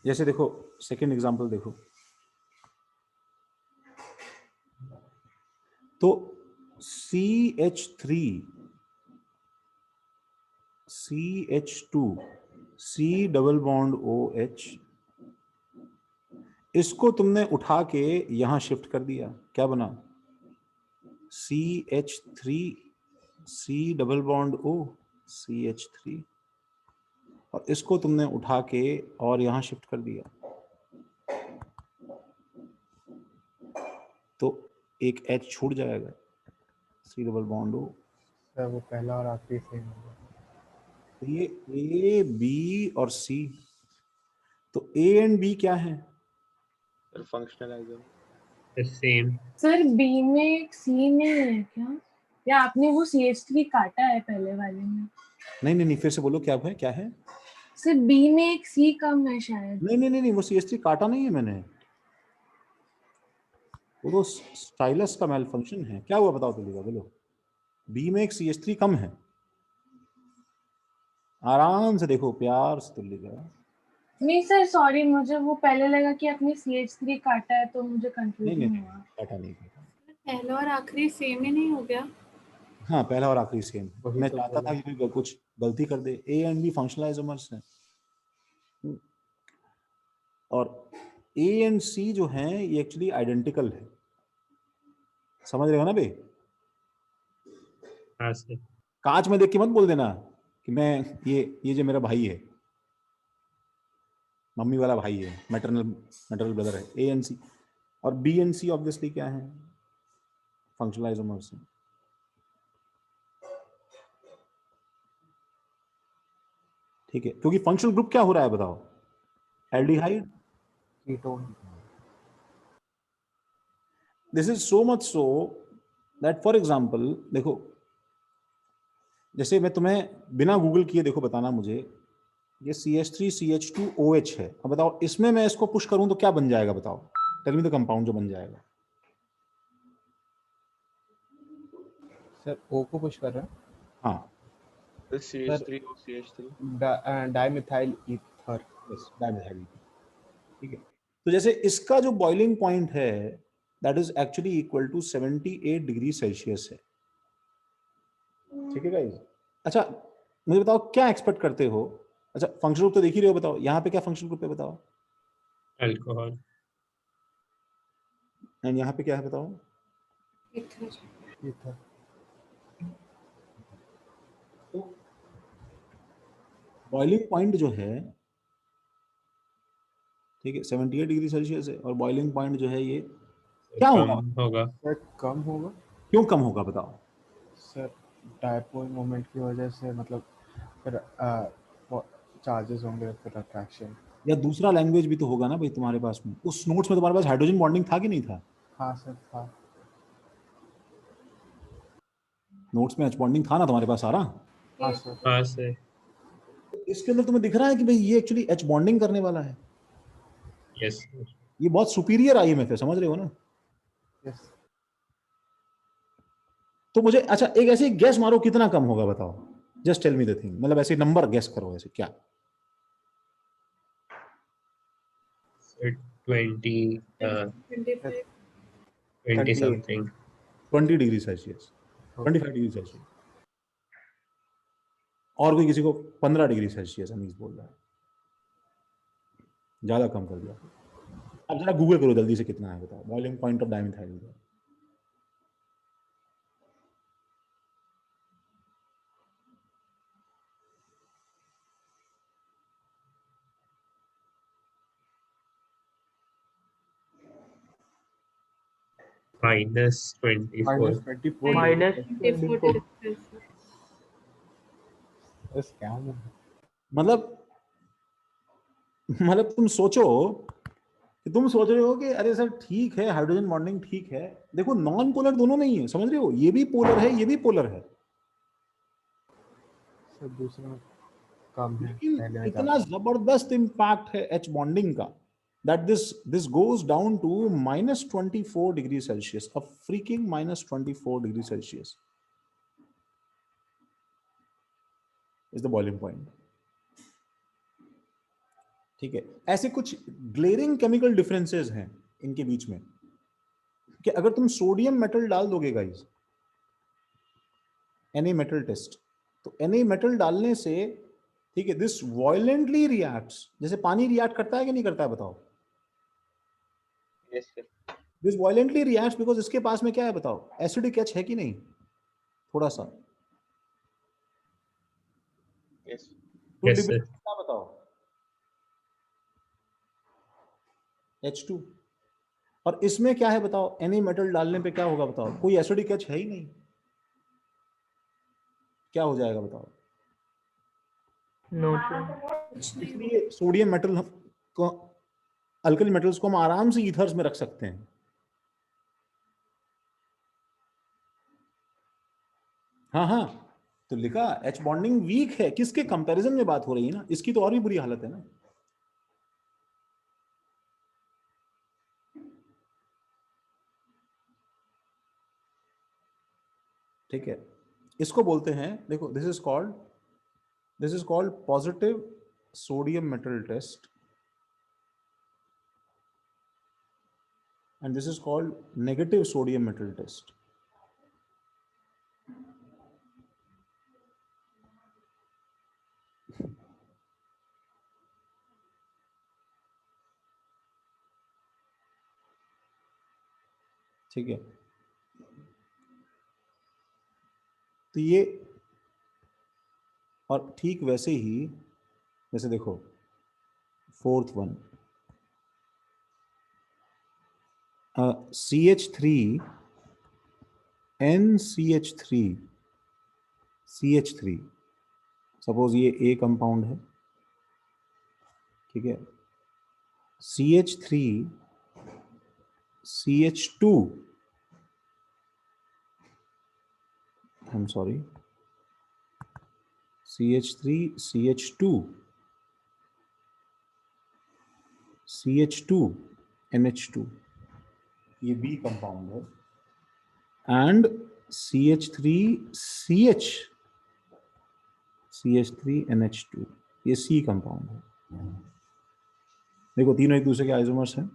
जैसे देखो सेकंड एग्जांपल देखो, तो CH3 CH2 C double bond OH, इसको तुमने उठा के यहां शिफ्ट कर दिया, क्या बना? CH3 C double bond O CH3, और इसको तुमने उठा के और यहां शिफ्ट कर दिया, तो एक H छूट जाएगा, C double bond O। Sir वो पहला और आखिरी सेम होगा। तो ये A B और C, तो A एंड B क्या है? Functional isomer same. Sir B में एक सी नहीं है क्या, या आपने वो CH3 काटा है पहले वाले में? नहीं, फिर से बोलो क्या है, क्या है? सर बी में एक सी कम है शायद। नहीं, वो CH3 काटा नहीं है मैंने, वो तो स्टाइलस का मेल फंक्शन है। क्या हुआ बताओ तुलिका, बोलो। बी में एक CH3 कम है, आराम से देखो प्यार से तुलिका। नहीं सर सॉरी, मुझे वो पहले लगा कि आपने CH3 काटा है तो मुझे कंफ्यूजन नहीं हुआ। काटा नहीं काटा। पहला और आखिरी सेम ही नहीं हो गया? हाँ पहला और आखिरी सेम, मैं तो चाहता था कि कोई कुछ गलती कर दे। A and B functional isomers हैं, और ए एंड सी जो हैं ये एक्चुअली आइडेंटिकल है, समझ रहे हो ना भाई? हाँ सर। कांच में देख के मत बोल देना कि मैं ये जो मेरा भाई है, मम्मी वाला भाई है, मैटरनल ब्रदर है। ए एंड सी और बी एंड सी ऑब्वियसली क्या है? फंक्शनल आइसोमर्स हैं, ठीक है। क्योंकि फंक्शनल ग्रुप क्या हो रहा है बताओ? Aldehyde ketone. This is so much so that for example देखो, जैसे मैं तुम्हें बिना गूगल किए देखो बताना मुझे, ये CH3 CH2 OH है, अब बताओ इसमें मैं इसको पुश करूं तो क्या बन जाएगा बताओ? टेल मी द कंपाउंड जो बन जाएगा। सर O को पुश कर रहे हैं। हाँ CH3 CH3 dimethyl ether. Yes dimethyl, ठीक है। तो जैसे इसका जो बॉइलिंग पॉइंट है that is actually equal to 78 degree Celsius है, ठीक है गाइस। अच्छा मुझे बताओ क्या एक्सपेक्ट करते हो? अच्छा फंक्शनल ग्रुप तो देख ही रहे हो, बताओ यहाँ पे क्या फंक्शनल ग्रुप है बताओ? अल्कोहल। एंड यहाँ पे क्या है बताओ? ईथर। ईथर। बॉइलिंग पॉइंट जो है, ठीक है, 78 डिग्री सेल्सियस है, और बॉइलिंग पॉइंट जो है ये क्या होगा? कम होगा। सर कम होगा। क्यों कम होगा बताओ? सर डायपोल मोमेंट की वजह से, मतलब फिर चार्जेस होंगे, फिर अट्रैक्शन। या दूसरा लैंग्वेज भी तो होगा ना भाई तुम्हारे पास में। उस नोट्स में तुम्हारे पास हाइड्रोजन बॉन्डिंग था कि नहीं था? हाँ सर था। नोट्स में एच बॉन्डिंग था ना तुम्हारे पास सारा? हाँ सर। हाँ सर। इसके अंदर तुम्हें दिख रहा है कि भाई ये एक्चुअली एच बॉन्डिंग करने वाला है। Yes sir. ये बहुत सुपीरियर आईएमएफ है, समझ रहे हो ना? यस। तो मुझे अच्छा एक ऐसे गैस मारो कितना कम होगा बताओ? Just tell me the thing, मतलब ऐसे नंबर गैस करो ऐसे क्या? 20 something. 20 degree Celsius, 25 degree Celsius. और कोई किसी को 15 डिग्री सेल्सियस अमीज बोल रहा है, ज्यादा कम कर दिया। अब जरा गूगल करो जल्दी से कितना है बताओ boiling point of dimethyl. -24। -24। Scam है। मतलब तुम सोचो कि तुम सोच रहे हो कि अरे सर ठीक है हाइड्रोजन बॉन्डिंग ठीक है, देखो नॉन पोलर दोनों नहीं है, समझ रहे हो? ये भी पोलर है, ये भी पोलर है, सर दूसरा कम है, लेकिन पहले में इतना ज्यादा। जबरदस्त इंपैक्ट है एच बॉन्डिंग का that this goes down to -24 degree Celsius, a freaking -24 degree Celsius is the boiling point। ठीक है, ऐसे कुछ ग्लेरिंग केमिकल डिफरेंसेस हैं इनके बीच में कि अगर तुम सोडियम मेटल डाल दोगे गाइस, Na मेटल टेस्ट, तो Na मेटल डालने से, ठीक है, दिस वायलेंटली रिएक्ट्स, जैसे पानी रिएक्ट करता है कि नहीं करता है बताओ? Yes sir. This violently reacts because इसके पास में क्या है बताओ? एसिडिक एच है कि नहीं? थोड़ा सा। यस तो यस डिफरेंस सर। क्या बताओ? H2। और इसमें क्या है बताओ? Na मेटल डालने पे क्या होगा बताओ? कोई एसिडिक एच है ही नहीं, क्या हो जाएगा बताओ? No sir. इसलिए सोडियम मेटल को, अल्कली मेटल्स को हम आराम से ईथर्स में रख सकते हैं। हाँ हाँ, तो लिखा एच बॉन्डिंग वीक है, किसके कंपैरिजन में बात हो रही है ना, इसकी तो और भी बुरी हालत है ना। ठीक है, इसको बोलते हैं, देखो this is called positive sodium metal test and this is called negative sodium metal test। ठीक है, तो ये, और ठीक वैसे ही जैसे देखो fourth one, CH3 NCH3 CH3, suppose ये A कंपाउंड है, ठीक है, CH3 CH2, I am sorry, CH3 CH2 CH2 NH2, ये B कंपाउंड है, and CH3 CH CH3 NH2, ये C कंपाउंड है। देखो तीनों एक दूसरे के आइसोमर्स हैं,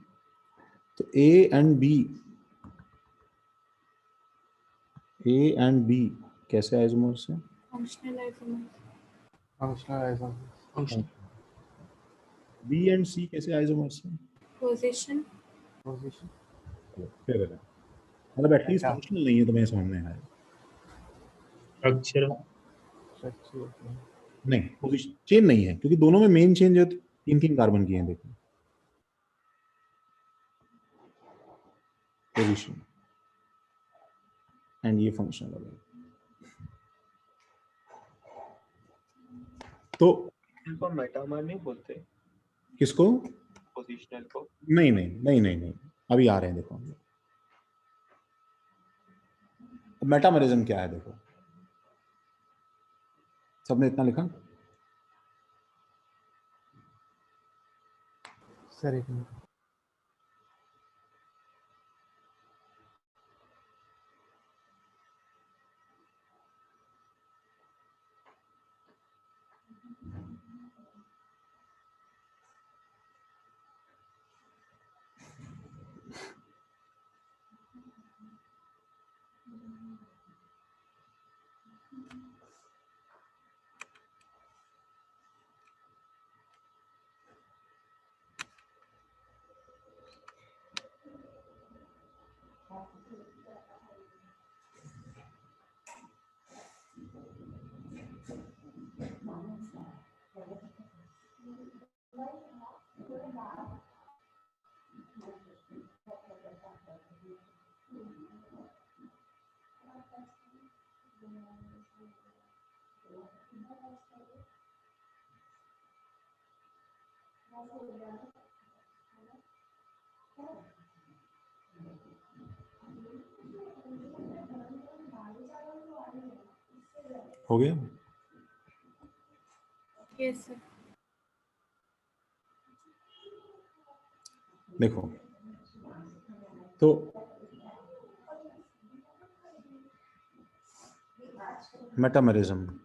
तो A एंड B कैसे आइसोमर्स हैं? Functional isomers. Functional isomers. B and C कैसे आइसोमर्स हैं? पोजीशन। फिर मतलब एटलीस्ट Meta. फंक्शनल नहीं है तो मेरे सामने है स्ट्रक्चर नहीं, पोजीशन चेन नहीं है क्योंकि दोनों में मेन चेन जो है 3 कार्बन की है। देखो पोजीशन एंड ये फंक्शनल है। तो इनको मेटामर नहीं बोलते किसको? पोजिशनल को? नहीं, अभी आ रहे हैं। देखो मेटामरिज्म क्या है, देखो सबने इतना लिखा? सर एक मिनट, हो गया? Yes sir. देखो तो मेटामरिज्म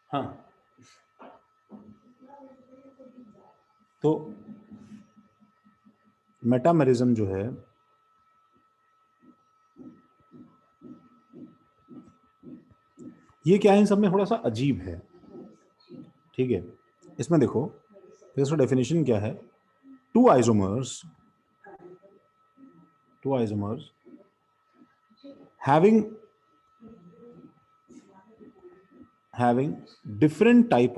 हाँ, तो मेटामरिज्म जो है ये क्या है, इन सब में थोड़ा सा अजीब है। ठीक है, इसमें देखो इसका डेफिनेशन क्या है। To isomers having different type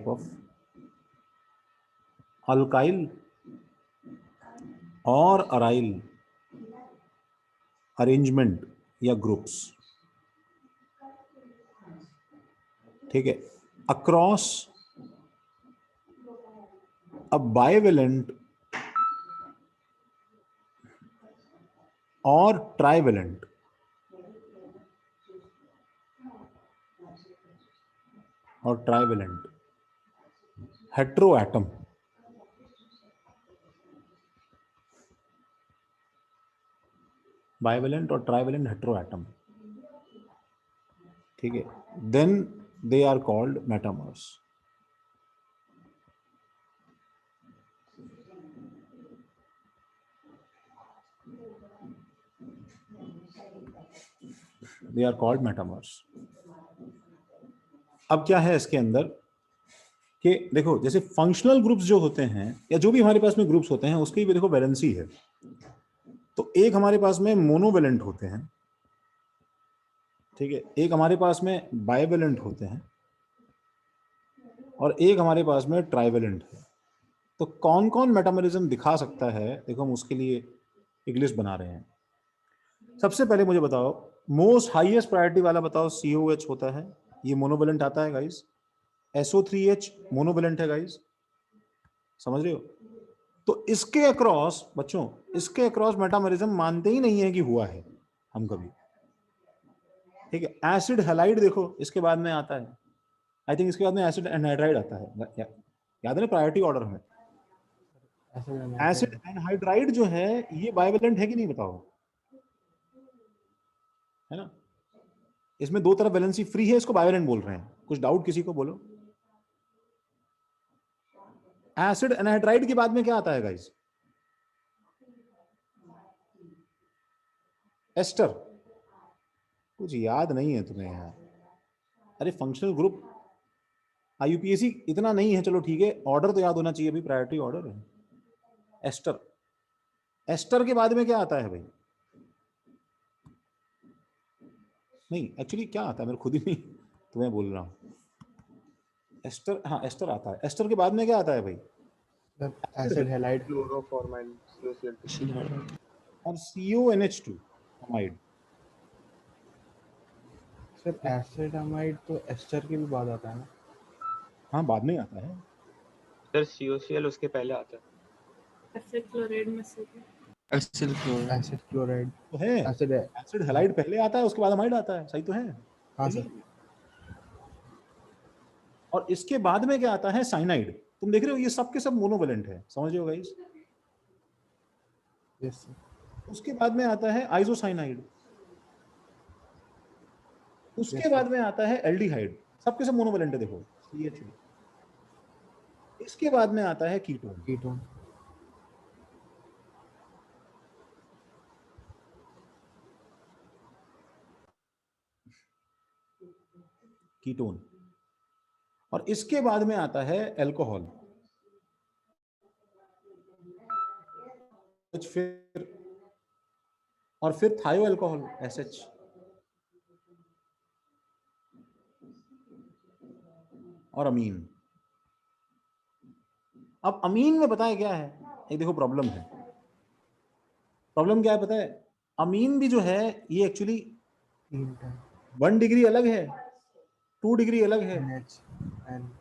of alkyl और aryl अरेंजमेंट या ग्रुप्स, ठीक है, अक्रॉस अ बाइवेलेंट और ट्राइवेलेंट हेट्रोएटम, बाइवेलेंट और ट्राइवेलेंट हेट्रोएटम, ठीक है, then they are called metamers. They are called metamers. अब क्या है इसके अंदर कि देखो जैसे फंक्शनल ग्रुप्स जो होते हैं या जो भी हमारे पास में ग्रुप्स होते हैं उसकी भी देखो वैलेंसी है। तो एक हमारे पास में मोनोवेलेंट होते हैं, ठीक है, एक हमारे पास में बाइवेलेंट होते हैं और एक हमारे पास में ट्राइवेलेंट है। तो कौन कौन मेटामरिज्म दिखा सकता है, देखो हम उसके लिए एक लिस्ट बना रहे हैं। सबसे पहले मुझे बताओ मोस्ट हाईएस्ट प्रायोरिटी वाला बताओ, COH होता है, ये मोनोवेलेंट आता है गाइस। SO3H मोनोवेलेंट है गाइस, समझ रहे हो? तो इसके अक्रॉस बच्चों, इसके अक्रॉस मेटामरिज्म मानते ही नहीं है कि हुआ है हम कभी, ठीक है। एसिड हैलाइड देखो इसके बाद में आता है, आई थिंक इसके बाद में एसिड एनहाइड्राइड आता है, याद है ना प्रायोरिटी ऑर्डर में। एसिड एनहाइड्राइड जो है ये बाइवेलेंट है कि नहीं बताओ, है ना? इसमें दो तरफ वैलेंसी फ्री है, इसको बाइवेलेंट बोल रहे हैं। कुछ डाउट किसी को? बोलो। एसिड एनहाइड्राइड के बाद में क्या आता है गाइस? एस्टर, कुछ याद नहीं है तुम्हें यार। अरे फंक्शनल ग्रुप IUPAC इतना नहीं है, चलो ठीक है, ऑर्डर तो याद होना चाहिए, अभी प्रायोरिटी ऑर्डर है। एस्टर, एस्टर के बाद में क्या आता है भाई? नहीं एक्चुअली क्या आता है मेरे खुद ही नहीं तुम्हें बोल रहा हूँ। एस्टर, हाँ एस्टर आता है। एस्टर के बाद में क्या आता है भाई? एसिड हैलाइड क्लोरोफॉर्माइल COCl2 और CONH2 amide. Sir acid amide तो एस्टर के भी बाद आता है ना? हाँ बाद में आता है सर COCl उसके पहले आता है। एसिड क्लोराइड में से एसिड क्लोराइड। एसिड क्लोराइड तो है, एसिड है। एसिड हैलाइड पहले आता है, उसके बाद अमाइड आता है, सही तो है? हाँ सही सर। है। और इसके बाद में क्या आता है? साइनाइड। तुम देख रहे हो ये सब के सब मोनोवेलेंट है, समझ रहे हो गाइस? Yes sir. उसके बाद में आता है आइसोसाइनाइड, उसके बाद में आता है एल्डिहाइड, सबके सब मोनोवेलेंट है देखो CH2। इसके बाद में आता है कीटोन। कीटोन कीटोन और इसके बाद में आता है अल्कोहल, फिर और फिर थायो अल्कोहल SH। और अमीन। अब अमीन में बताया क्या है? ये देखो प्रॉब्लम है। प्रॉब्लम क्या है पता है? अमीन भी जो है ये एक्चुअली 1 डिग्री अलग है, 2 डिग्री अलग है NH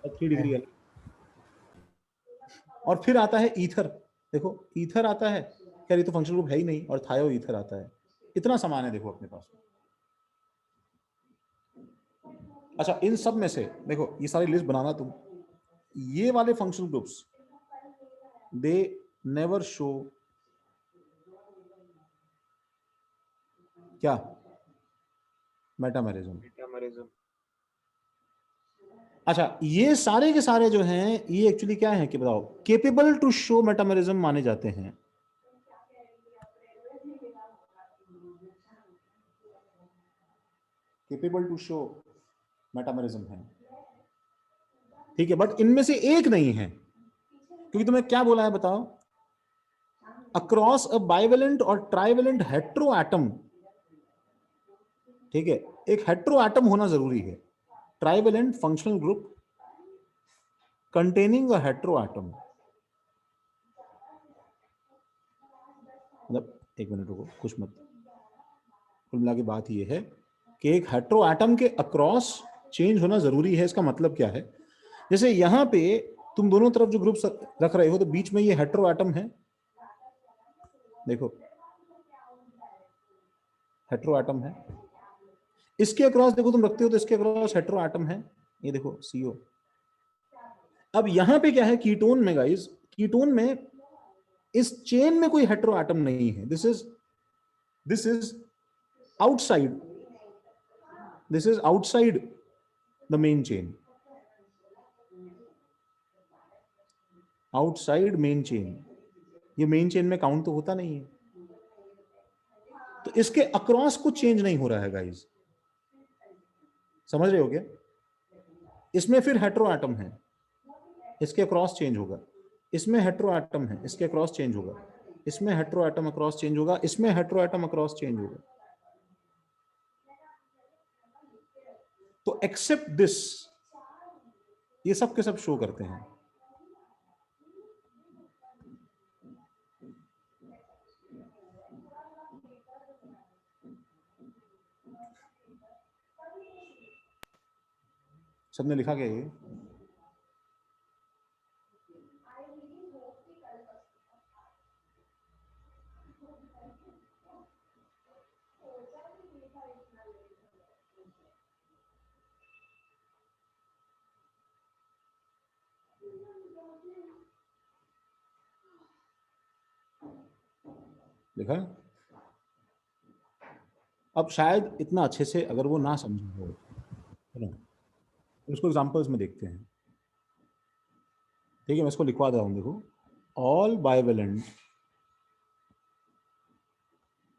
और 3 डिग्री अलग। और फिर आता है ईथर। देखो ईथर आता है, यार ये तो फंक्शनल ग्रुप है ही नहीं, और थायो ईथर आता है। इतना सामान है देखो अपने पास। अच्छा इन सब में से देखो ये सारी लिस्ट बनाना तुम, ये वाले functional groups they never show क्या? मेटामेरिज्म। अच्छा ये सारे के सारे जो हैं ये एक्चुअली क्या है कि बताओ, केपेबल टू शो मेटामेरिज्म माने जाते हैं। केपेबल टू शो मेटामेरिज्म है, ठीक है, बट इनमें से एक नहीं है, क्योंकि तुम्हें क्या बोला है बताओ? अक्रॉस अ बाइवेलेंट और ट्राइवेलेंट हेट्रो एटम, ठीक है, एक हेट्रो एटम होना जरूरी है। Trivalent functional group containing a hetero atom, मतलब एक मिनट रुको, कुछ मत, कुल मिला के बात ये है कि एक हेट्रो एटम के अक्रॉस चेंज होना जरूरी है। इसका मतलब क्या है? जैसे यहां पे तुम दोनों तरफ जो ग्रुप्स रख रहे हो तो बीच में ये हेट्रो एटम है, देखो हेट्रो एटम है। इसके अक्रॉस देखो तुम रखते हो तो इसके अक्रॉस हेट्रो एटम है, ये देखो CO। अब यहां पे क्या है कीटोन में गाइस? कीटोन में इस चेन में कोई हेट्रो एटम नहीं है। This is outside, this is outside the main chain, outside main chain. ये मेन चेन में काउंट तो होता नहीं है, तो इसके अक्रॉस कुछ चेंज नहीं हो रहा है गाइस, समझ रहे हो क्या? इसमें फिर हेट्रो एटम है, इसके अक्रॉस चेंज होगा, इसमें हेट्रो एटम है, इसके अक्रॉस चेंज होगा, इसमें हेट्रो एटम अक्रॉस चेंज होगा, इसमें हेट्रो एटम अक्रॉस चेंज होगा। तो एक्सेप्ट दिस, ये सब के सब शो करते हैं। सबने लिखा क्या ये? लिखा? अब शायद इतना अच्छे से अगर वो ना समझे हो, है ना, उसको एग्जांपल्स में देखते हैं, ठीक है? मैं इसको लिखवा दे रहा हूं, देखो, all bivalent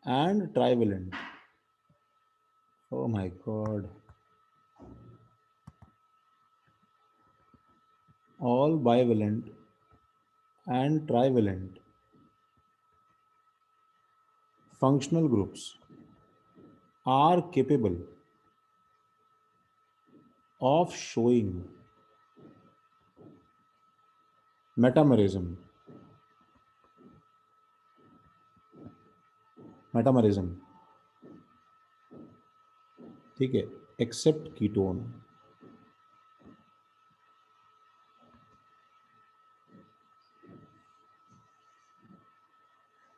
and trivalent. Oh my God. All bivalent and trivalent functional groups are capable of showing metamerism. Metamerism, ठीक है, except ketone.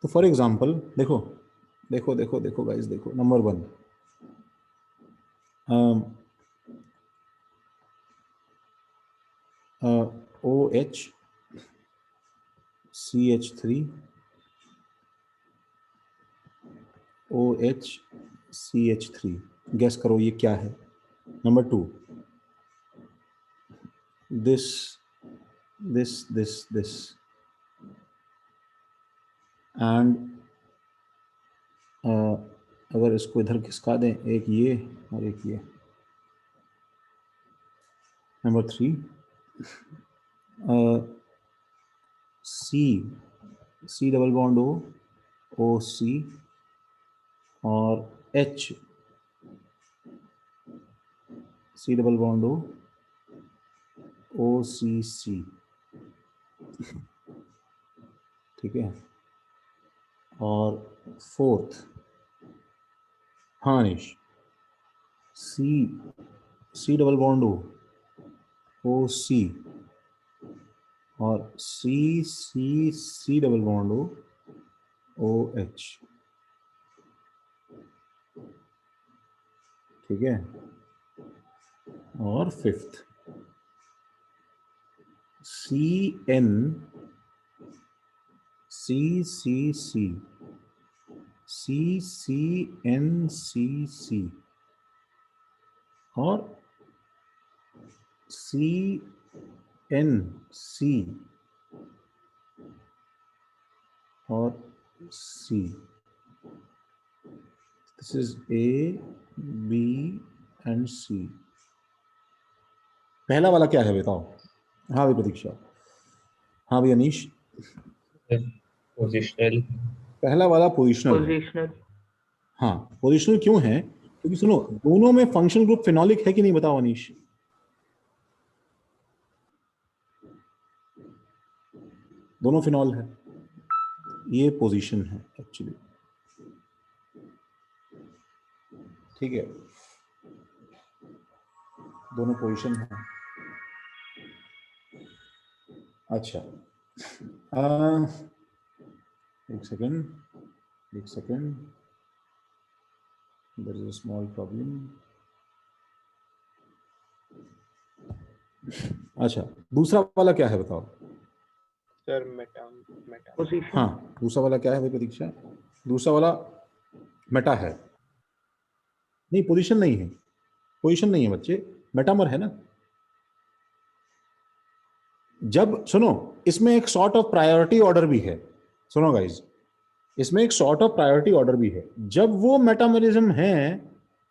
तो फॉर एग्जाम्पल देखो देखो देखो देखो गाइस, देखो number 1, OH CH3 OH CH3, gas करो ये क्या है. नंबर 2, this एंड अगर इसको इधर खिसका दें, एक ये और एक ये. Number 3, C double bond OC और H C double bond OCC, ठीक है. और 4th, हाँ निश, C डबल बॉन्ड OC और C डबल बॉन्ड OH, ठीक है. और 5th, CNCC और CNC और C. This is A, B and C. पहला वाला क्या है बताओ? हाँ भाई प्रतीक्षा. हाँ भाई अनीश. पोजिशनल. पहला वाला पोजिशनल. हाँ पोजिशनल क्यों है? क्योंकि सुनो, दोनों में फंक्शनल ग्रुप फिनोलिक है कि नहीं बताओ अनीश? दोनों फिनॉल है. ये पोजीशन है एक्चुअली, ठीक है. दोनों पोजीशन है. अच्छा, एक second, there is a small problem. अच्छा, दूसरा वाला क्या है बताओ सर? मेटा. हाँ, दूसरा वाला क्या है भाई प्रतीक्षा? दूसरा वाला मेटा है. नहीं, पोजीशन नहीं है. पोजीशन नहीं है बच्चे, मेटामर है ना. जब सुनो, इसमें एक सॉर्ट ऑफ प्रायोरिटी ऑर्डर भी है. सुनो गाइज, इसमें एक सॉर्ट ऑफ प्रायोरिटी ऑर्डर भी है. जब वो मेटामरिज्म है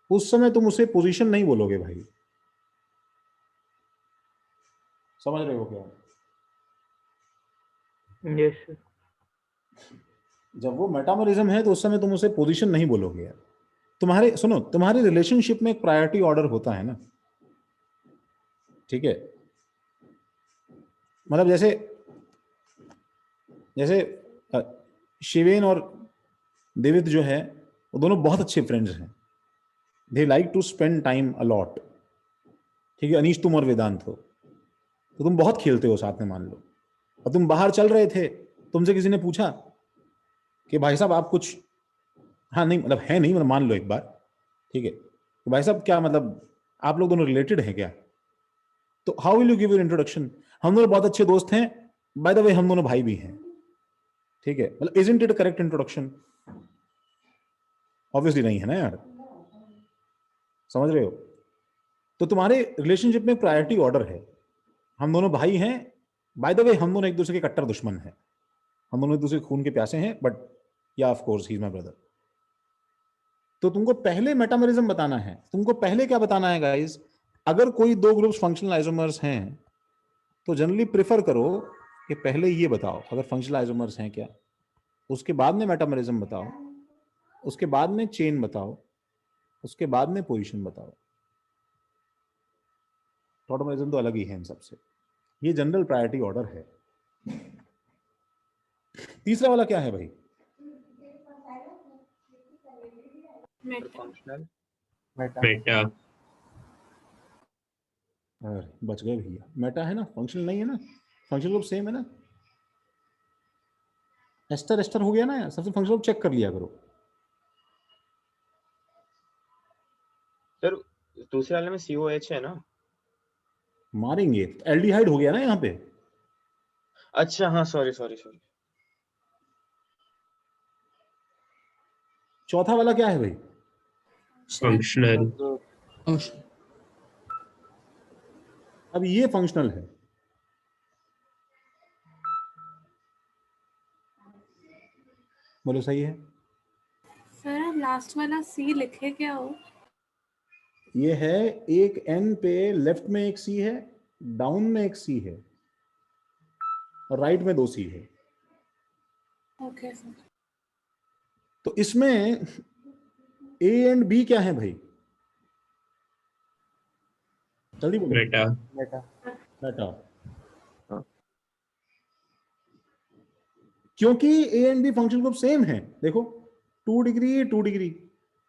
उस समय तुम उसे पोजीशन नहीं बोलोगे भाई. समझ रहे हो क्या? Yes sir. जब वो मेटामरिज्म है तो उस समय तुम उसे पोजीशन नहीं बोलोगे यार. तुम्हारे रिलेशनशिप में एक प्रायोरिटी ऑर्डर होता है ना, ठीक है. मतलब जैसे शिवेन और देवित जो है वो दोनों बहुत अच्छे फ्रेंड्स हैं. They like to spend time a lot, ठीक है. अनीश, तुम और वेदांत हो तो तुम बहुत खेलते हो साथ में मान लो. और तुम बाहर चल रहे थे, तुमसे किसी ने पूछा कि भाई साहब आप कुछ, हाँ नहीं मतलब है नहीं, मतलब मान लो एक बार, ठीक है, तो भाई साहब क्या मतलब आप लोग दोनों रिलेटेड हैं क्या? तो how will you give your introduction? हम दोनों बहुत अच्छे दोस्त हैं, बाय द वे हम दोनों भाई भी हैं, ठीक है. मतलब isn't it a correct introduction? Obviously नहीं है ना यार. समझ रहे हो? तो तुम्हारे रिलेशनशिप में प्रायोरिटी ऑर्डर है. हम दोनों भाई हैं, बाय द वे हम दोनों एक दूसरे के कट्टर दुश्मन हैं. हम दोनों एक दूसरे खून के प्यासे हैं, बट या of course he is my brother. तो तुमको पहले मेटामरिज्म बताना है। तुमको पहले क्या बताना है गाइस, अगर कोई दो ग्रुप्स फंक्शनल आइसोमर्स हैं तो जनरली प्रेफर करो कि पहले ये बताओ अगर फंक्शनल आइसोमर्स हैं क्या, उसके बाद में मेटामरिज्म बताओ, उसके बाद में चेन बताओ, उसके बाद में पोजीशन बताओ। टॉटोमरिज्म तो अलग ही है इन सबसे, ये जनरल प्रायोरिटी ऑर्डर है। तीसरा वाला क्या है भाई? Functional Meta Meta. अरे बच गए भैया, मेटा है ना, फंक्शनल नहीं है ना, फंक्शनल ग्रुप सेम है ना। एस्टर एस्टर हो गया ना यार, सबसे फंक्शनल ग्रुप चेक कर लिया करो। सर दूसरे वाले में COH है ना? मारेंगे, एल्डिहाइड हो गया ना यहाँ पे। अच्छा हाँ, सॉरी। चौथा वाला क्या है भाई? फंक्शनल। अब ये फंक्शनल है। बोलो सही है? सर लास्ट वाला सी लिखे क्या हो? ये है एक एन पे लेफ्ट में एक सी है, डाउन में एक सी है और राइट में 2 सी है। Okay sir. तो इसमें ए एंड बी क्या है भाई? जल्दी बोलो। मेटा। Meta meta. क्योंकि A and B function group same है। देखो 2 डिग्री 2 डिग्री,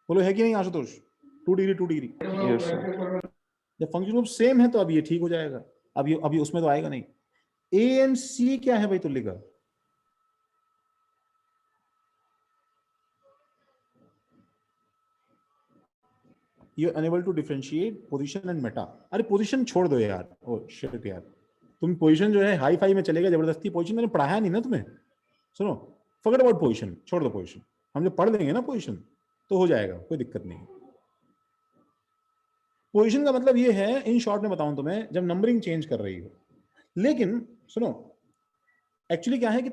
बोलो है कि नहीं Ashutosh? 2 degree 2 degree. Yes sir. जब फंक्शन ग्रुप सेम है तो अब ये ठीक हो जाएगा। अभी उसमें तो आएगा नहीं। ए एंड सी क्या है भाई तुल्य का? You unable to differentiate position and meta. अरे पोजीशन छोड़ दो यार, ओ शिट यार, तुम पोजीशन जो है हाई फाई में चले गए जबरदस्ती। पोजीशन मैंने पढ़ाया नहीं ना तुम्हें। सुनो, फॉरगेट अबाउट पोजीशन, छोड़ दो पोजीशन। हम जब पढ़ लेंगे ना पोजीशन तो हो जाएगा, कोई दिक्कत नहीं। पोजीशन का मतलब ये है, इन शॉर्ट में बताऊं तुम्हें, जब नंबरिंग चेंज कर रही हो। लेकिन सुनो, एक्चुअली क्या है कि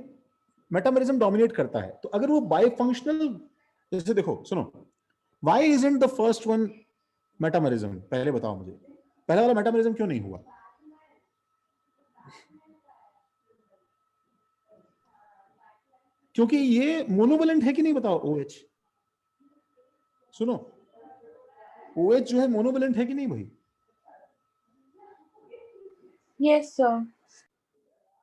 मेटामरिज्म डोमिनेट करता है। तो अगर वो बाय फंक्शनल, जैसे देखो सुनो, why isn't the first one metamerism? पहले बताओ मुझे, पहला वाला मेटामरिज्म क्यों नहीं हुआ? क्योंकि ये मोनोवेलेंट है कि नहीं बताओ? OH, सुनो, OH जो है मोनोवेलेंट है कि नहीं भाई? Yes sir.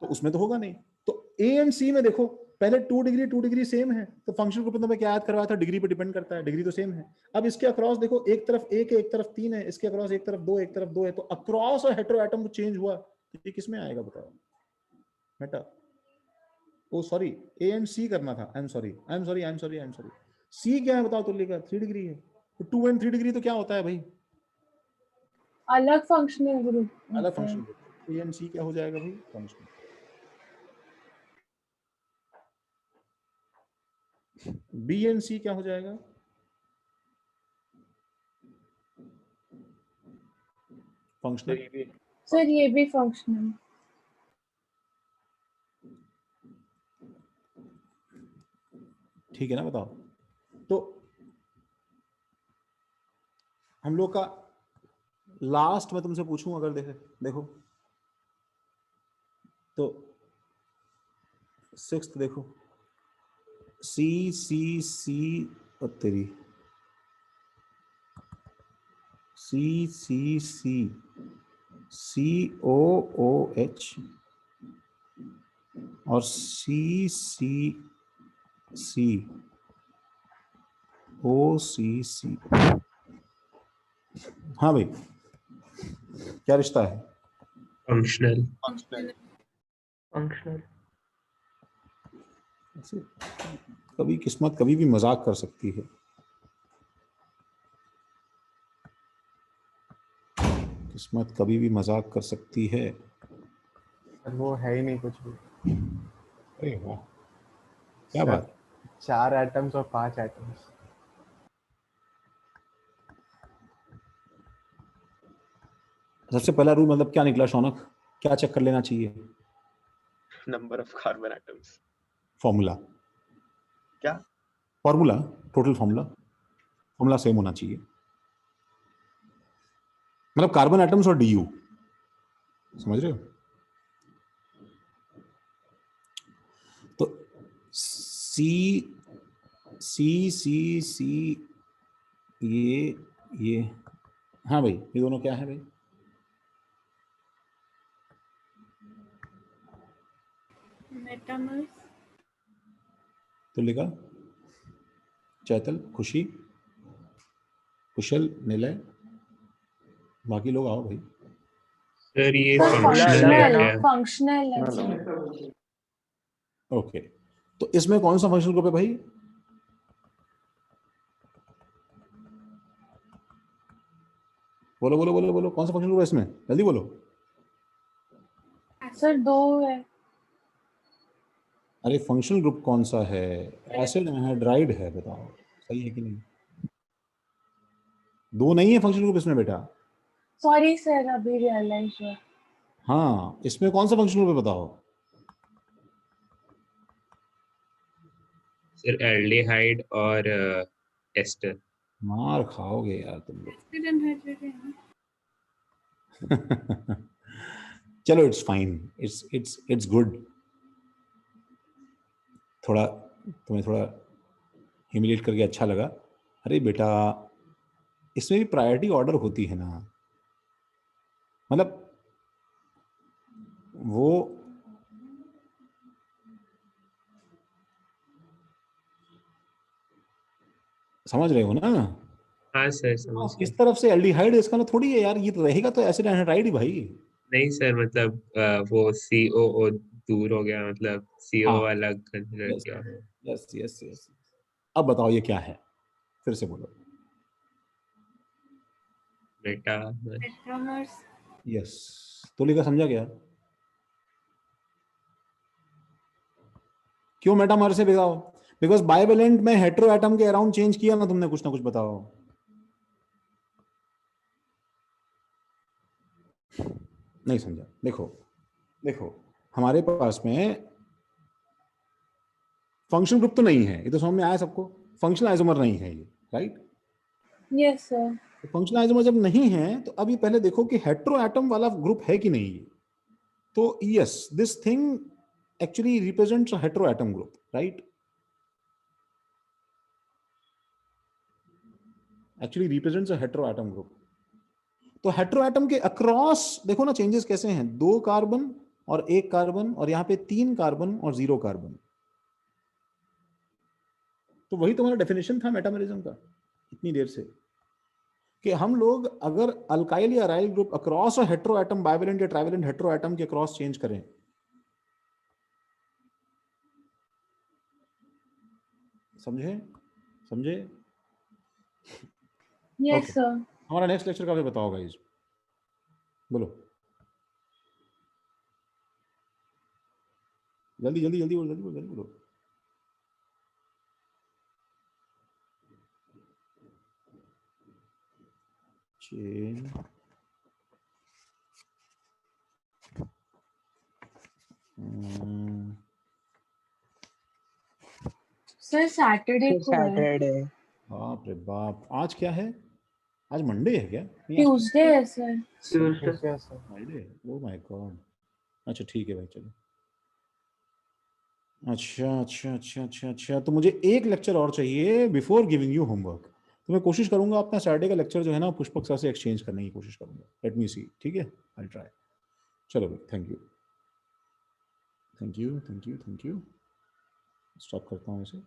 तो उसमें तो होगा नहीं। तो A एंड C में देखो, पहले 2 डिग्री सेम है, तो फंक्शन ग्रुप में क्या याद करवाया था? डिग्री पे डिपेंड करता है, डिग्री तो सेम है। अब इसके अक्रॉस देखो, एक तरफ 1 है, एक तरफ 3 है, इसके अक्रॉस एक तरफ 2, एक तरफ 2 है, तो अक्रॉस और हेटेरो एटम चेंज हुआ, तो ये किस में आएगा बताओ? मेटा। ओ सॉरी, A एंड C करना था। I am sorry. C क्या है बताओ तुल्य का? 3 डिग्री है। तो 2 एंड 3 डिग्री तो क्या होता है भाई? अलग फंक्शनल ग्रुप। अलग फंक्शन ग्रुप। A एंड C क्या हो जाएगा भाई? फंक्शनल। B एंड C क्या हो जाएगा? फंक्शनल। सर ये भी फंक्शनल। ठीक है ना, बताओ। तो हम लोग का लास्ट में तुमसे पूछूं, अगर देखो तो 6th देखो, C और तेरी C COOH और COCC। हाँ भाई, क्या रिश्ता है? फंक्शनल। फंक्शनल। कभी किस्मत कभी भी मजाक कर सकती है। किस्मत कभी भी मजाक कर सकती है। वो है ही नहीं कुछ भी। अरे वाह, क्या बात। 4 एटम्स और 5 एटम्स। सबसे पहला रूल मतलब क्या निकला शौनक? क्या चेक कर लेना चाहिए? Number of carbon atoms. Formula. क्या? Formula, total formula. Formula same होना चाहिए, मतलब कार्बन एटम्स और DU, समझ रहे हो? तो C ये हाँ भाई, ये दोनों क्या है भाई? मेटामर्स। तो लिखा चैतल, खुशी, कुशल, निलय, बाकी लोग आओ भाई। सर ये सर फंक्शनल है क्या? फंक्शनल है सर। ओके, तो इसमें कौन सा फंक्शनल ग्रुप है भाई? बोलो बोलो बोलो बोलो, कौन सा फंक्शनल ग्रुप है इसमें? जल्दी बोलो। सर 2 है। अरे फंक्शनल ग्रुप कौन सा है? एसिड एनहाइड्राइड है, बताओ सही है कि नहीं? 2 नहीं है फंक्शनल ग्रुप इसमें बेटा। सॉरी सर, अभी रियलाइज हुआ। हाँ, इसमें कौन सा फंक्शनल ग्रुप है बताओ? सर एल्डिहाइड और एस्टर। मार खाओगे यार तुम लोग। एसिड एनहाइड्रेट है ना? चलो इट्स फाइन, इट्स गुड। थोड़ा तुम्हें थोड़ा ह्यूमिलेट करके अच्छा लगा। अरे बेटा, इसमें भी प्रायोरिटी ऑर्डर होती है ना, मतलब वो समझ रहे हो ना? हाँ सर समझ गया। किस तरफ से एल्डिहाइड है इसका ना थोड़ी है यार, ये तो रहेगा तो एसिड एनहाइड्राइड ही भाई। नहीं सर मतलब वो COO दूर हो गया, मतलब CO हाँ, वाला कंसिडर यस किया। Yes yes yes. अब बताओ ये क्या है, फिर से बोलो। मेटामर्स। यस, तुलिका समझा क्या? क्यों मेटामर से बताओ? बिकॉज बाइवेलेंट में हेटेरो एटम के अराउंड चेंज किया ना तुमने कुछ ना कुछ, बताओ। नहीं समझा। देखो देखो, हमारे पास में फंक्शन ग्रुप तो नहीं है, ये तो समझ में आया सबको। फंक्शनल आइसोमर नहीं है ये, right? Yes sir. Functional isomer जब नहीं है तो अभी पहले देखो कि हेटेरो एटम वाला ग्रुप है कि नहीं ये। तो yes, this thing actually represents hetero atom group, right? Actually represents a hetero atom group. तो हेटेरो एटम के अक्रॉस देखो ना चेंजेस कैसे हैं, 2 कार्बन और 1 कार्बन, और यहाँ पे 3 कार्बन और 0 कार्बन। तो वही तुम्हारा डेफिनेशन था मेटामरिज्म का इतनी देर से, कि हम लोग अगर अल्काइल या अराइल ग्रुप अक्रॉस और हेटेरो एटम, बाइवेलेंट या ट्राइवेलेंट हेटेरो एटम के अक्रॉस चेंज करें, समझे समझे? Yes okay, sir. हमारा नेक्स्ट लेक्चर कब है बताओ गाइस, बोलो जल्दी जल्दी जल्दी बोलो जल्दी बोलो जल्दी बोलो। चेन सर सैटरडे को है। सैटरडे। बाप रे बाप, आज क्या है? आज मंडे है क्या? नहीं, आज ट्यूसडे है sir. Tuesday. Friday. Oh my God. अच्छा ठीक है भाई, चलो। अच्छा अच्छा अच्छा अच्छा अच्छा, तो मुझे एक लेक्चर और चाहिए बिफोर गिविंग यू होमवर्क। तो मैं कोशिश करूंगा अपना सैटरडे का लेक्चर जो है ना पुष्पक सर से एक्सचेंज करने की कोशिश करूंगा। लेट मी सी, ठीक है, आई ट्राई। चलो भाई, thank you thank you thank you thank you. Stop करता हूँ इसे।